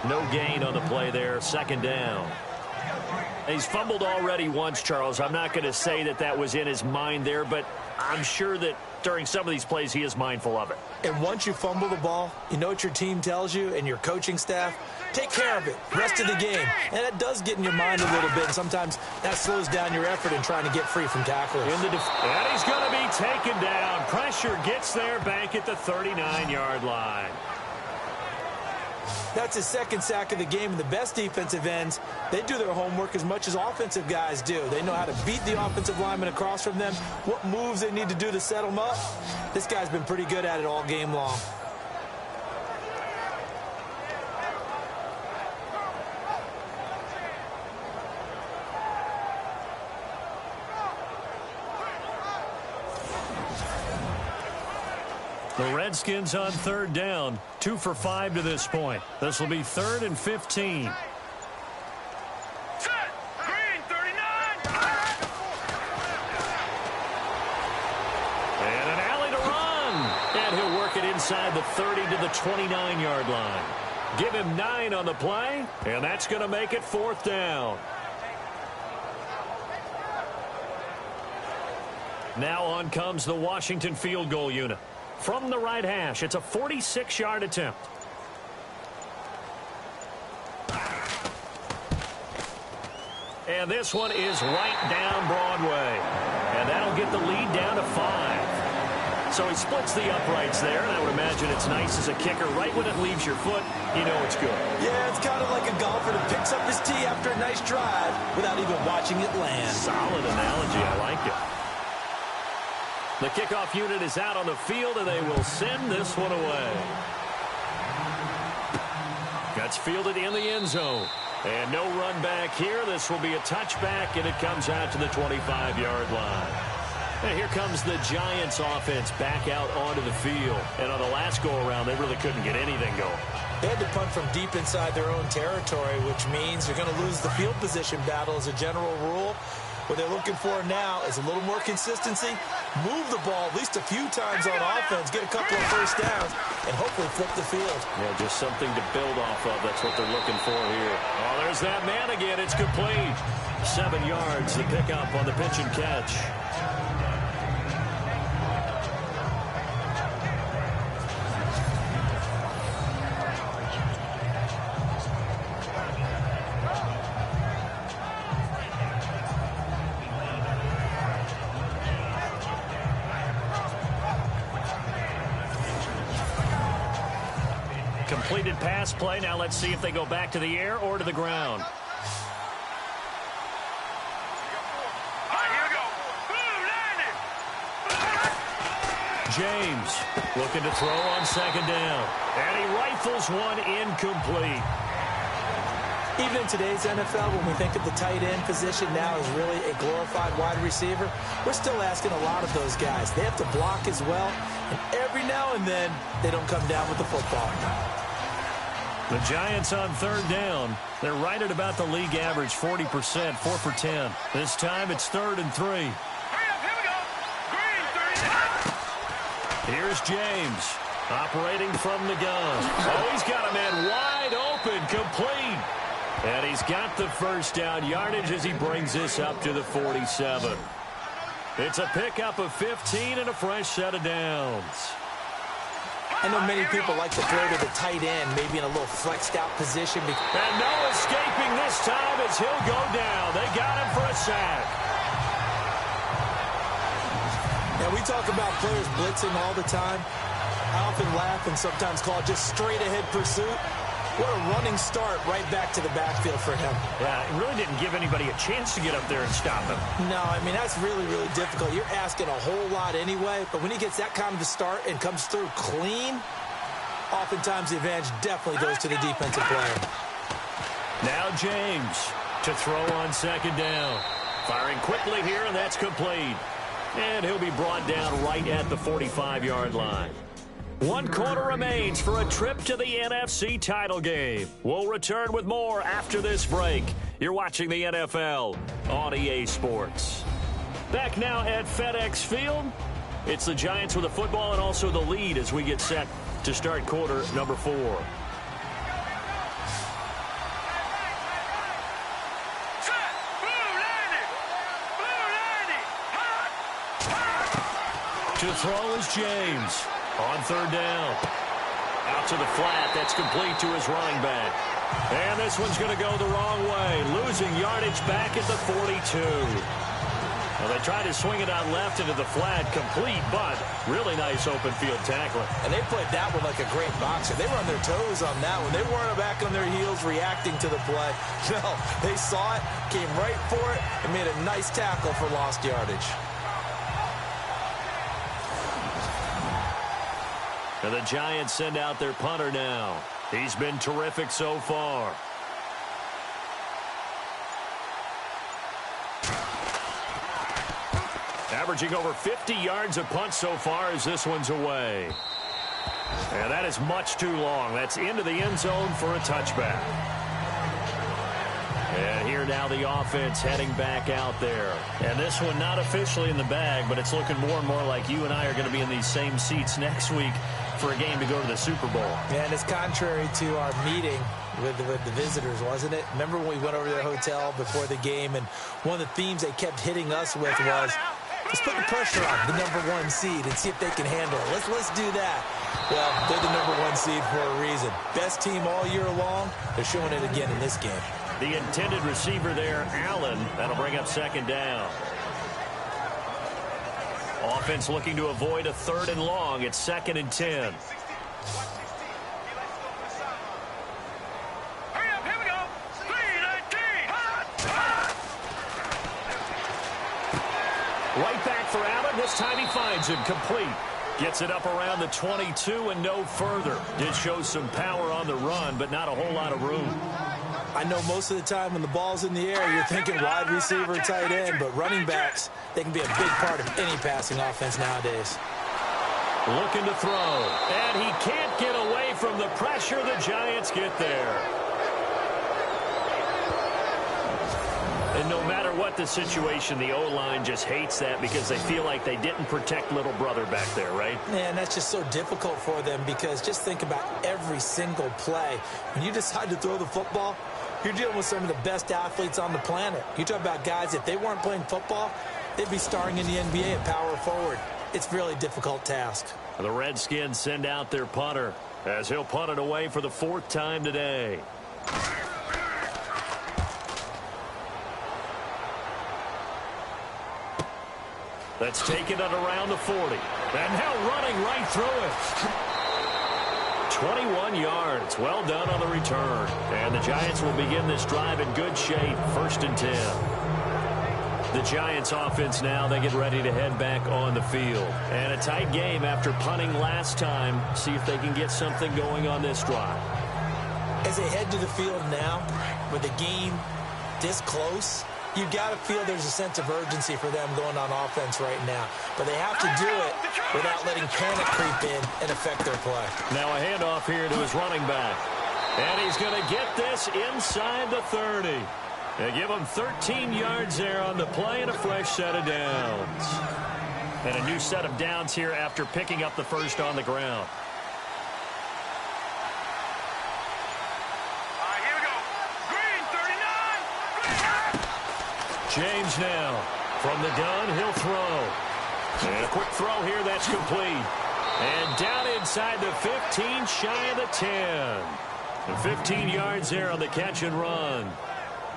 No gain on the play there, 2nd down. He's fumbled already once, Charles. I'm not going to say that that was in his mind there, but I'm sure that during some of these plays he is mindful of it. And once you fumble the ball, you know what your team tells you and your coaching staff? Take care of it. Rest of the game. And it does get in your mind a little bit, and sometimes that slows down your effort in trying to get free from tacklers. And he's going to be taken down. Pressure gets there back at the 39-yard line. That's his second sack of the game, and the best defensive ends, they do their homework as much as offensive guys do. They know how to beat the offensive lineman across from them, what moves they need to do to set them up. This guy's been pretty good at it all game long. The Redskins on third down, 2 for 5 to this point. This will be 3rd and 15. Set. Green, 39. And an alley to run. And he'll work it inside the 30 to the 29-yard line. Give him 9 on the play, and that's going to make it 4th down. Now on comes the Washington field goal unit. From the right hash, it's a 46-yard attempt. And this one is right down Broadway. And that'll get the lead down to 5. So he splits the uprights there, and I would imagine it's nice as a kicker. Right when it leaves your foot, you know it's good. Yeah, it's kind of like a golfer that picks up his tee after a nice drive without even watching it land. Solid analogy. I like it. The kickoff unit is out on the field, and they will send this one away. That's fielded in the end zone. And no run back here. This will be a touchback, and it comes out to the 25-yard line. And here comes the Giants offense back out onto the field. And on the last go-around, they really couldn't get anything going. They had to punt from deep inside their own territory, which means you're going to lose the field position battle as a general rule. What they're looking for now is a little more consistency, move the ball at least a few times on offense, get a couple of first downs, and hopefully flip the field. Yeah, just something to build off of. That's what they're looking for here. Oh, there's that man again. It's complete. 7 yards, the pickup on the pitch and catch. Completed pass play. Now let's see if they go back to the air or to the ground. All right, here we go. Boom, landed. James looking to throw on second down. And he rifles one incomplete. Even in today's NFL, when we think of the tight end position now as really a glorified wide receiver, we're still asking a lot of those guys. They have to block as well, and every now and then they don't come down with the football. The Giants on third down. They're right at about the league average, 40%, 4 for 10. This time it's 3rd and 3. Hurry up, here we go. Green, 39. Here's James operating from the gun. Oh, he's got a man wide open, complete. And he's got the first down yardage as he brings this up to the 47. It's a pickup of 15 and a fresh set of downs. I know many people like to throw to the tight end, maybe in a little flexed out position. And no escaping this time as he'll go down. They got him for a sack. Now, we talk about players blitzing all the time. I often laugh and sometimes call it just straight ahead pursuit. What a running start right back to the backfield for him. Yeah, it really didn't give anybody a chance to get up there and stop him. No, I mean, that's really, really difficult. You're asking a whole lot anyway, but when he gets that kind of a start and comes through clean, oftentimes the advantage definitely goes to the defensive player. Now James to throw on second down. Firing quickly here, and that's complete. And he'll be brought down right at the 45-yard line. 1 quarter remains for a trip to the NFC title game. We'll return with more after this break. You're watching the NFL on EA Sports. Back now at FedEx Field. It's the Giants with the football and also the lead as we get set to start quarter number 4. Set. throw is James. On third down. Out to the flat. That's complete to his running back. And this one's going to go the wrong way. Losing yardage back at the 42. Well, they tried to swing it out left into the flat. Complete, but really nice open field tackling. And they played that one like a great boxer. They were on their toes on that one. They weren't back on their heels reacting to the play. No, they saw it, came right for it, and made a nice tackle for lost yardage. And the Giants send out their punter now. He's been terrific so far. Averaging over 50 yards a punt so far as this one's away. And that is much too long. That's into the end zone for a touchback. And here now the offense heading back out there. And this one not officially in the bag, but it's looking more and more like you and I are going to be in these same seats next week for a game to go to the Super Bowl. And it's contrary to our meeting with the visitors, wasn't it? Remember when we went over to their hotel before the game, and one of the themes they kept hitting us with was, let's put the pressure on the #1 seed and see if they can handle it. Let's do that. Well, they're the #1 seed for a reason. Best team all year long. They're showing it again in this game. The intended receiver there, Allen. That'll bring up second down. Offense looking to avoid a 3rd and long. It's 2nd and 10. Hurry up, here we go. 3-19. Right back for Allen. This time he finds him complete. Gets it up around the 22 and no further. Did show some power on the run, but not a whole lot of room. I know most of the time when the ball's in the air, you're thinking wide receiver, tight end, but running backs, they can be a big part of any passing offense nowadays. Looking to throw, and he can't get away from the pressure. The Giants get there. And no matter what the situation, the O-line just hates that because they feel like they didn't protect little brother back there, right? Man, that's just so difficult for them because just think about every single play. When you decide to throw the football, you're dealing with some of the best athletes on the planet. You talk about guys, if they weren't playing football, they'd be starring in the NBA at power forward. It's a really difficult task. The Redskins send out their punter as he'll punt it away for the 4th time today. That's taken at around the 40. And now running right through it. 21 yards. Well done on the return. And the Giants will begin this drive in good shape. 1st and 10. The Giants offense now, they get ready to head back on the field. And a tight game after punting last time. See if they can get something going on this drive. As they head to the field now, with the game this close, you've got to feel there's a sense of urgency for them going on offense right now. But they have to do it without letting panic creep in and affect their play. Now a handoff here to his running back. And he's going to get this inside the 30. They give him 13 yards there on the play and a fresh set of downs. And a new set of downs here after picking up the first on the ground. Here we go. Green 39. James now from the gun. He'll throw. And a quick throw here. That's complete. And down inside the 15, shy of the 10. And 15 yards there on the catch and run.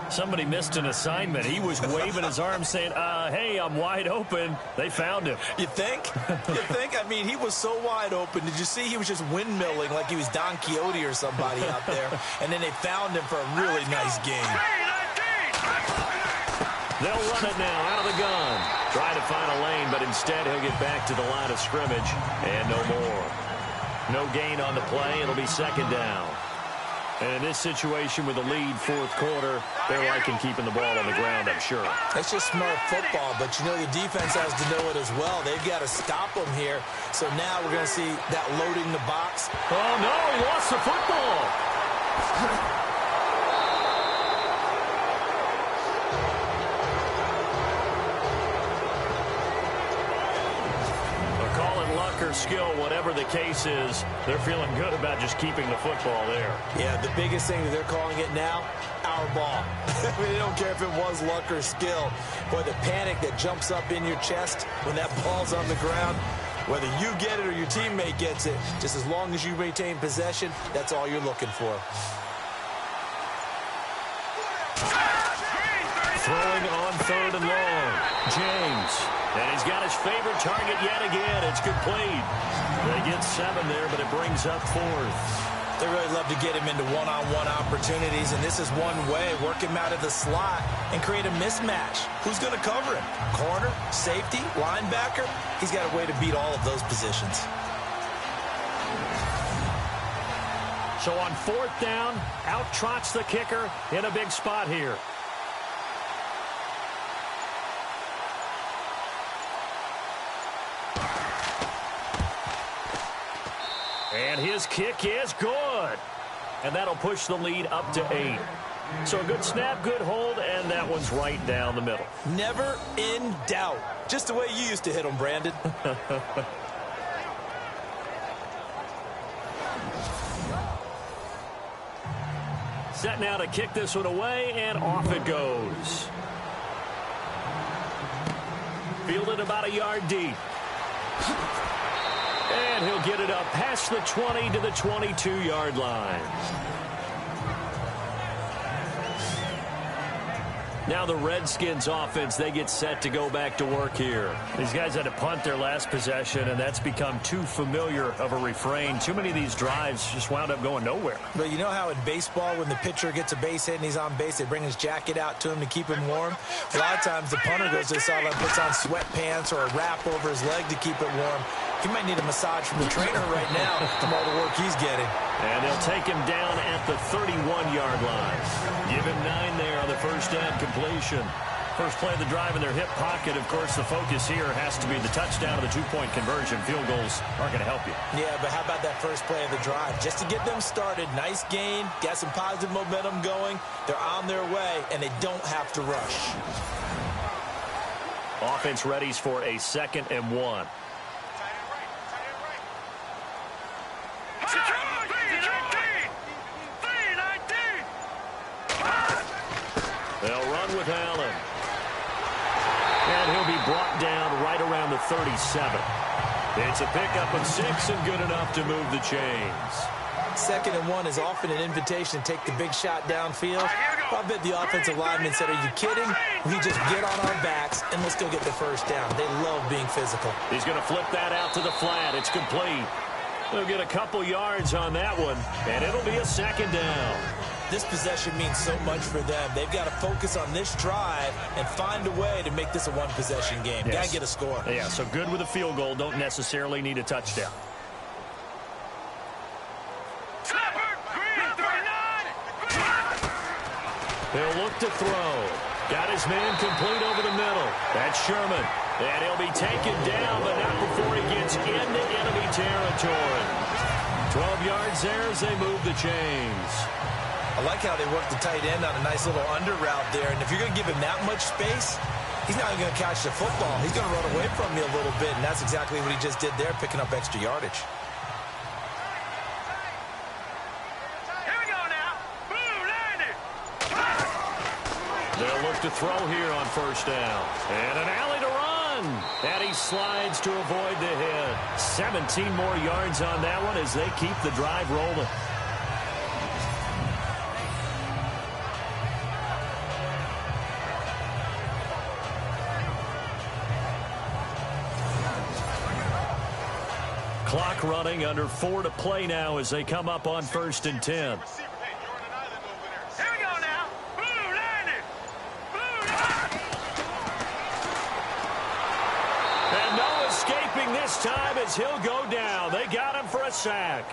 Somebody missed an assignment. He was waving his arms saying, hey, I'm wide open. They found him. You think? You think? I mean, he was so wide open. Did you see he was just windmilling like he was Don Quixote or somebody out there? And then they found him for a really nice game. They'll run it now out of the gun. Try to find a lane, but instead he'll get back to the line of scrimmage. And no more. No gain on the play. It'll be 2nd down. And in this situation with the lead 4th quarter, they're liking keeping the ball on the ground, I'm sure. That's just smart football, but you know the defense has to know it as well. They've got to stop them here. So now we're going to see that loading the box. Oh, no, he lost the football. Skill, whatever the case is, they're feeling good about just keeping the football there. Yeah, the biggest thing that they're calling it now, our ball. I mean, they don't care if it was luck or skill. Boy, the panic that jumps up in your chest when that ball's on the ground, Whether you get it or your teammate gets it, just as long as you retain possession, that's all you're looking for. Throwing on 3rd and long. James. And he's got his favorite target yet again. It's complete. They get 7 there, but it brings up 4th. They really love to get him into one-on-one opportunities, and this is one way. Work him out of the slot and create a mismatch. Who's going to cover him? Corner, safety, linebacker? He's got a way to beat all of those positions. So on 4th down, out trots the kicker in a big spot here. And his kick is good. And that'll push the lead up to 8. So a good snap, good hold, and that one's right down the middle. Never in doubt. Just the way you used to hit them, Brandon. Set now to kick this one away, and off it goes. Fielded about a yard deep. And he'll get it up past the 20 to the 22-yard line. Now the Redskins offense, they get set to go back to work here. These guys had to punt their last possession, and that's become too familiar of a refrain. Too many of these drives just wound up going nowhere. But you know how in baseball, when the pitcher gets a base hit and he's on base, they bring his jacket out to him to keep him warm? A lot of times the punter goes to the sideline, puts on sweatpants or a wrap over his leg to keep it warm. He might need a massage from the trainer right now from all the work he's getting. And they'll take him down at the 31-yard line. Give him 9 there on the first down completion. First play of the drive in their hip pocket. Of course, the focus here has to be the touchdown of the 2-point conversion. Field goals aren't going to help you. Yeah, but how about that first play of the drive? Just to get them started, nice gain, got some positive momentum going. They're on their way, and they don't have to rush. Offense readies for a 2nd and 1. They'll run with Allen. And he'll be brought down right around the 37. It's a pickup of 6 and good enough to move the chains. 2nd and 1 is often an invitation to take the big shot downfield. I bet the offensive lineman said, are you kidding? We just get on our backs and let's go get the first down. They love being physical. He's going to flip that out to the flat. It's complete. They'll get a couple yards on that one, and it'll be a 2nd down. This possession means so much for them. They've got to focus on this drive and find a way to make this a one-possession game. Yes. Got to get a score. Yeah, so good with a field goal. Don't necessarily need a touchdown. He'll look to throw. Got his man complete over the middle. That's Sherman. And he'll be taken down, but not before he gets into enemy territory. 12 yards there as they move the chains. I like how they work the tight end on a nice little under route there. And if you're going to give him that much space, he's not even going to catch the football. He's going to run away from you a little bit, and that's exactly what he just did there, picking up extra yardage. Here we go now. Blue landed. They'll look to throw here on first down. And an alley to run. And he slides to avoid the hit. 17 more yards on that one as they keep the drive rolling. Clock running, under 4 to play now as they come up on 1st and 10. Here we go now. Blue landed. Blue landed. And no escaping this time as he'll go down. They got him for a sack.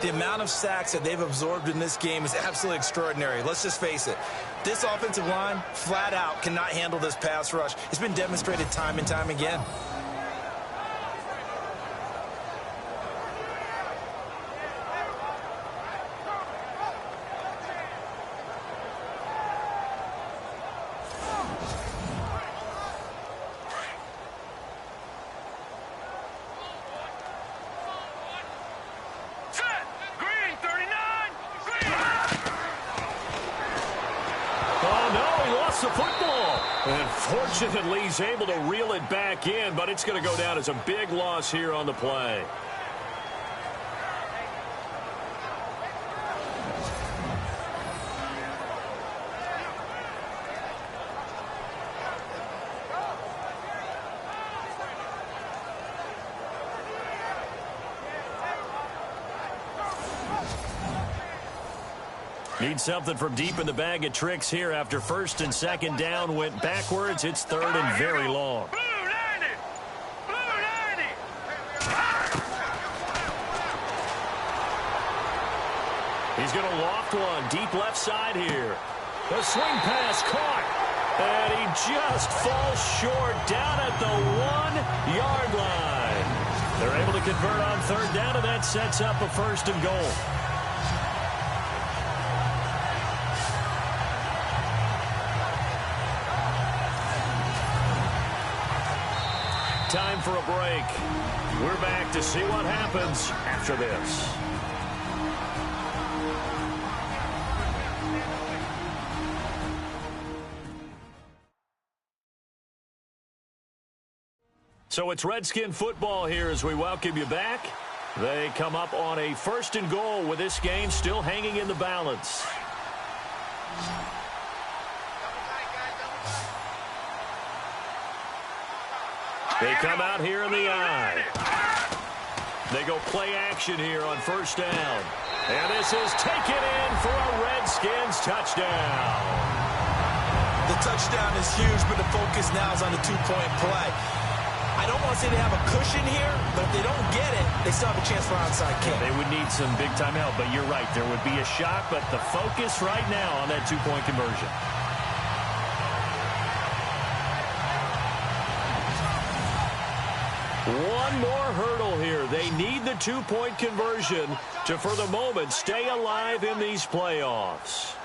The amount of sacks that they've absorbed in this game is absolutely extraordinary. Let's just face it. This offensive line, flat out, cannot handle this pass rush. It's been demonstrated time and time again. Set. Green 39. Green. Oh, no, he lost the football. And fortunately, he's able to reel it back in, but it's going to go down as a big loss here on the play. Need something from deep in the bag of tricks here after first and second down went backwards. It's third and very long. He's going to loft one deep left side here. The swing pass caught. And he just falls short down at the 1-yard line. They're able to convert on third down, and that sets up a first and goal. Time for a break. We're back to see what happens after this. So it's Redskin football here as we welcome you back. They come up on a first and goal with this game still hanging in the balance. They come out here in the eye. They go play action here on first down. And this is taken in for a Redskins touchdown. The touchdown is huge, but the focus now is on the two-point play. I don't want to say they have a cushion here, but if they don't get it, they still have a chance for onside kick. They would need some big-time help, but you're right. There would be a shot, but the focus right now on that two-point conversion. One more hurdle here. They need the two-point conversion to, for the moment, stay alive in these playoffs.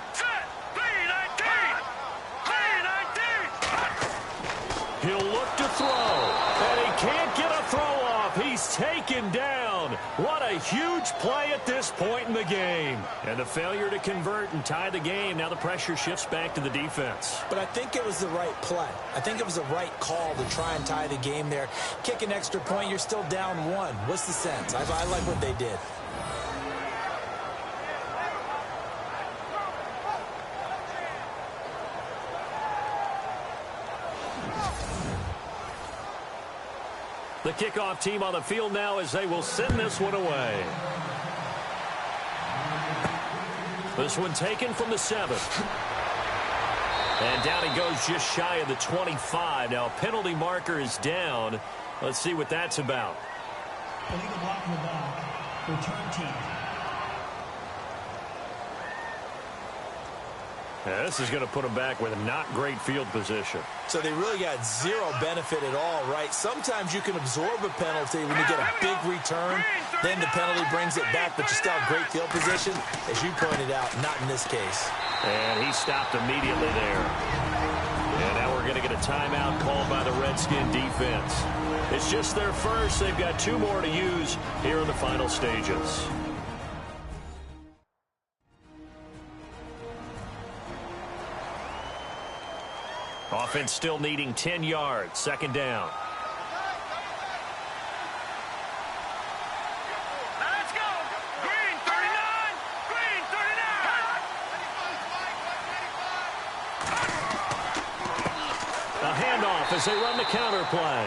He'll look to throw, and he can't get a throw off. He's taken down. What a huge play at this point in the game. And the failure to convert and tie the game. Now the pressure shifts back to the defense. But I think it was the right play. I think it was the right call to try and tie the game there. Kick an extra point, you're still down one. What's the sense? I like what they did. The kickoff team on the field now as they will send this one away. This one taken from the 7. And down he goes just shy of the 25. Now a penalty marker is down. Let's see what that's about. Illegal block in the back. Return team. Yeah, this is going to put them back with not great field position. So they really got zero benefit at all, right? Sometimes you can absorb a penalty when you get a big return. Then the penalty brings it back, but you still have great field position. As you pointed out, not in this case. And he stopped immediately there. And now we're going to get a timeout called by the Redskin defense. It's just their first. They've got 2 more to use here in the final stages. Offense still needing 10 yards. Second down. Let's go. Green 39. Green 39. A handoff as they run the counter play.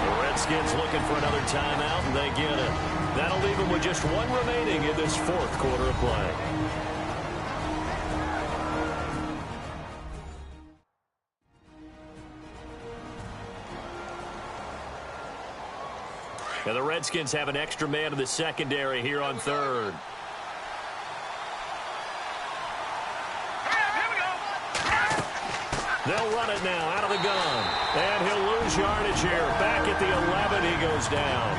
The Redskins looking for another timeout, and they get it. That'll leave them with just 1 remaining in this 4th quarter of play. Now the Redskins have an extra man in the secondary here on third. They'll run it now out of the gun. And he'll lose yardage here. Back at the 11, he goes down.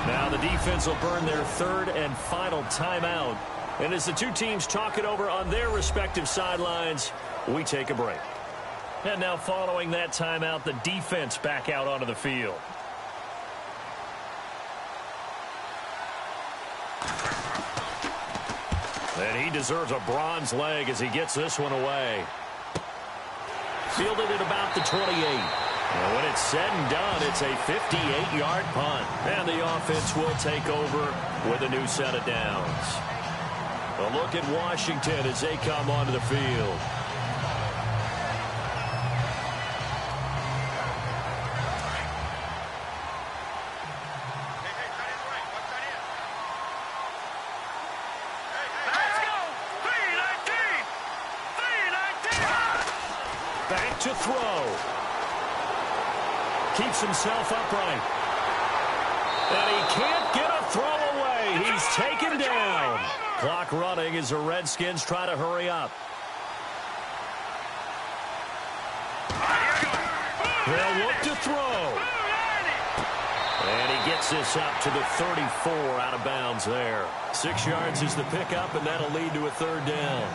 Now the defense will burn their 3rd and final timeout. And as the 2 teams talk it over on their respective sidelines, we take a break. And now following that timeout, the defense back out onto the field. And he deserves a bronze leg as he gets this one away. Fielded at about the 28. And when it's said and done, it's a 58-yard punt. And the offense will take over with a new set of downs. A look at Washington as they come onto the field. Back to throw. Keeps himself upright. And he can't get a throw away. He's taken down. Clock running as the Redskins try to hurry up. They'll look to throw. And he gets this up to the 34 out of bounds there. 6 yards is the pickup, and that'll lead to a third down.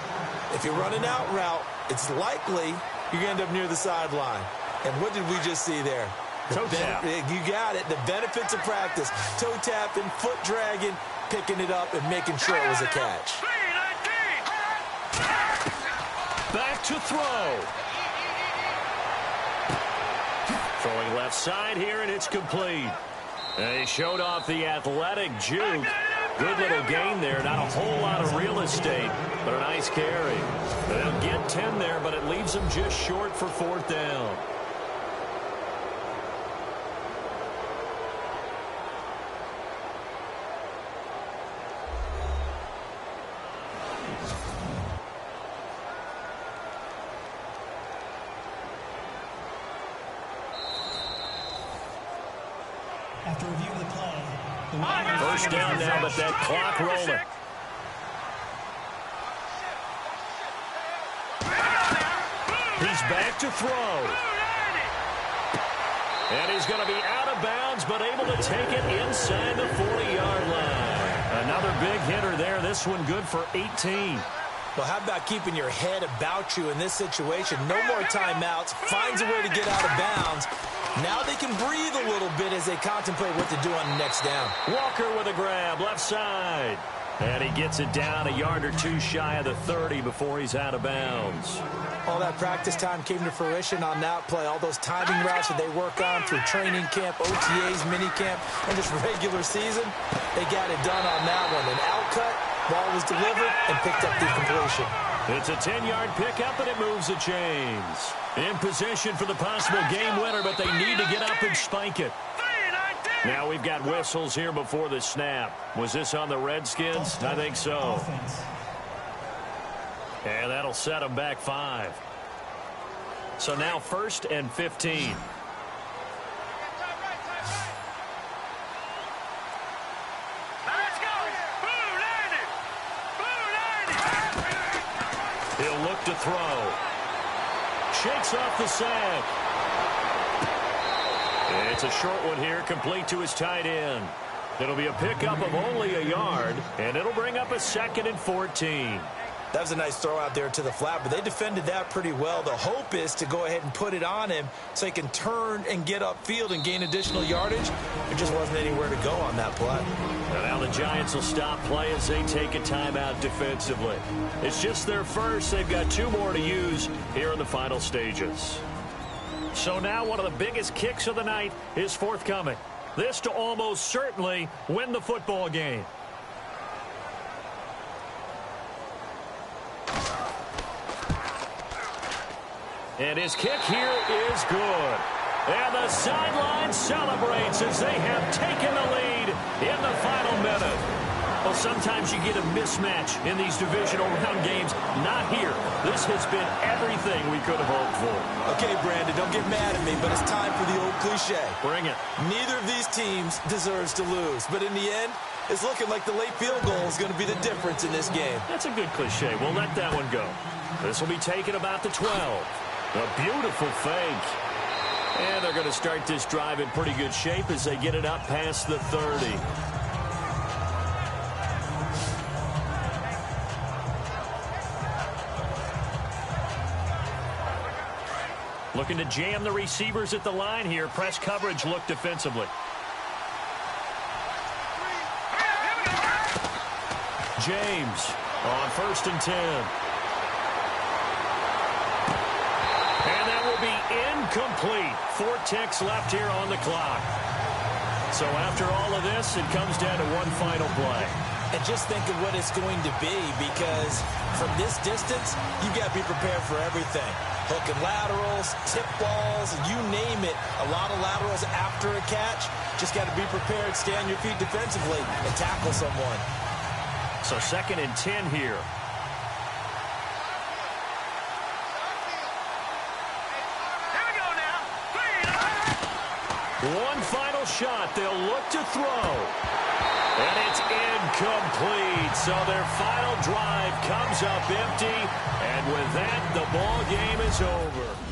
If you're running out route, it's likely you're going to end up near the sideline. And what did we just see there? Toe tap. You got it. The benefits of practice. Toe tapping, foot dragging, picking it up, and making sure it was a catch. Back to throw. Throwing left side here, and it's complete. And he showed off the athletic juke. Good little gain there. Not a whole lot of real estate, but a nice carry. They'll get 10 there, but it leaves them just short for fourth down. After review of the play, First down now, but that clock rolling. He's back to throw. And he's going to be out of bounds, but able to take it inside the 40-yard line. Another big hitter there. This one good for 18. Well, how about keeping your head about you in this situation? No more timeouts. Finds a way to get out of bounds. Now they can breathe a little bit as they contemplate what to do on the next down. Walker with a grab, left side. And he gets it down a yard or two shy of the 30 before he's out of bounds. All that practice time came to fruition on that play. All those timing routes that they work on through training camp, OTAs, minicamp, and just regular season, they got it done on that one. An out cut, ball was delivered, and picked up the completion. It's a 10-yard pickup, and it moves the chains. In position for the possible game winner, but they need to get up and spike it. Now we've got whistles here before the snap. Was this on the Redskins? I think so. And that'll set them back 5. So now 1st and 15. He'll look to throw. Shakes off the sack. It's a short one here, complete to his tight end. It'll be a pickup of only a yard, and it'll bring up a 2nd and 14. That was a nice throw out there to the flat, but they defended that pretty well. The hope is to go ahead and put it on him so he can turn and get upfield and gain additional yardage. There just wasn't anywhere to go on that play. And now the Giants will stop play as they take a timeout defensively. It's just their first. They've got 2 more to use here in the final stages. So now one of the biggest kicks of the night is forthcoming. This to almost certainly win the football game. And his kick here is good. And the sideline celebrates as they have taken the lead in the final minute. Well, sometimes you get a mismatch in these divisional round games. Not here. This has been everything we could have hoped for. Okay, Brandon, don't get mad at me, but it's time for the old cliche. Bring it. Neither of these teams deserves to lose, but in the end, it's looking like the late field goal is going to be the difference in this game. That's a good cliche. We'll let that one go. This will be taken about the 12. A beautiful fake. And they're going to start this drive in pretty good shape as they get it up past the 30. Looking to jam the receivers at the line here. Press coverage look defensively. James on 1st and 10. And that will incomplete. 4 ticks left here on the clock. So after all of this, it comes down to one final play. And just think of what it's going to be, because from this distance, you've got to be prepared for everything. Hook and laterals, tip balls, you name it. A lot of laterals after a catch. Just got to be prepared, stay on your feet defensively, and tackle someone. So 2nd and 10 here. Here we go now. One final shot. They'll look to throw. And it's incomplete. So their final drive comes up empty. And with that, the ball game is over.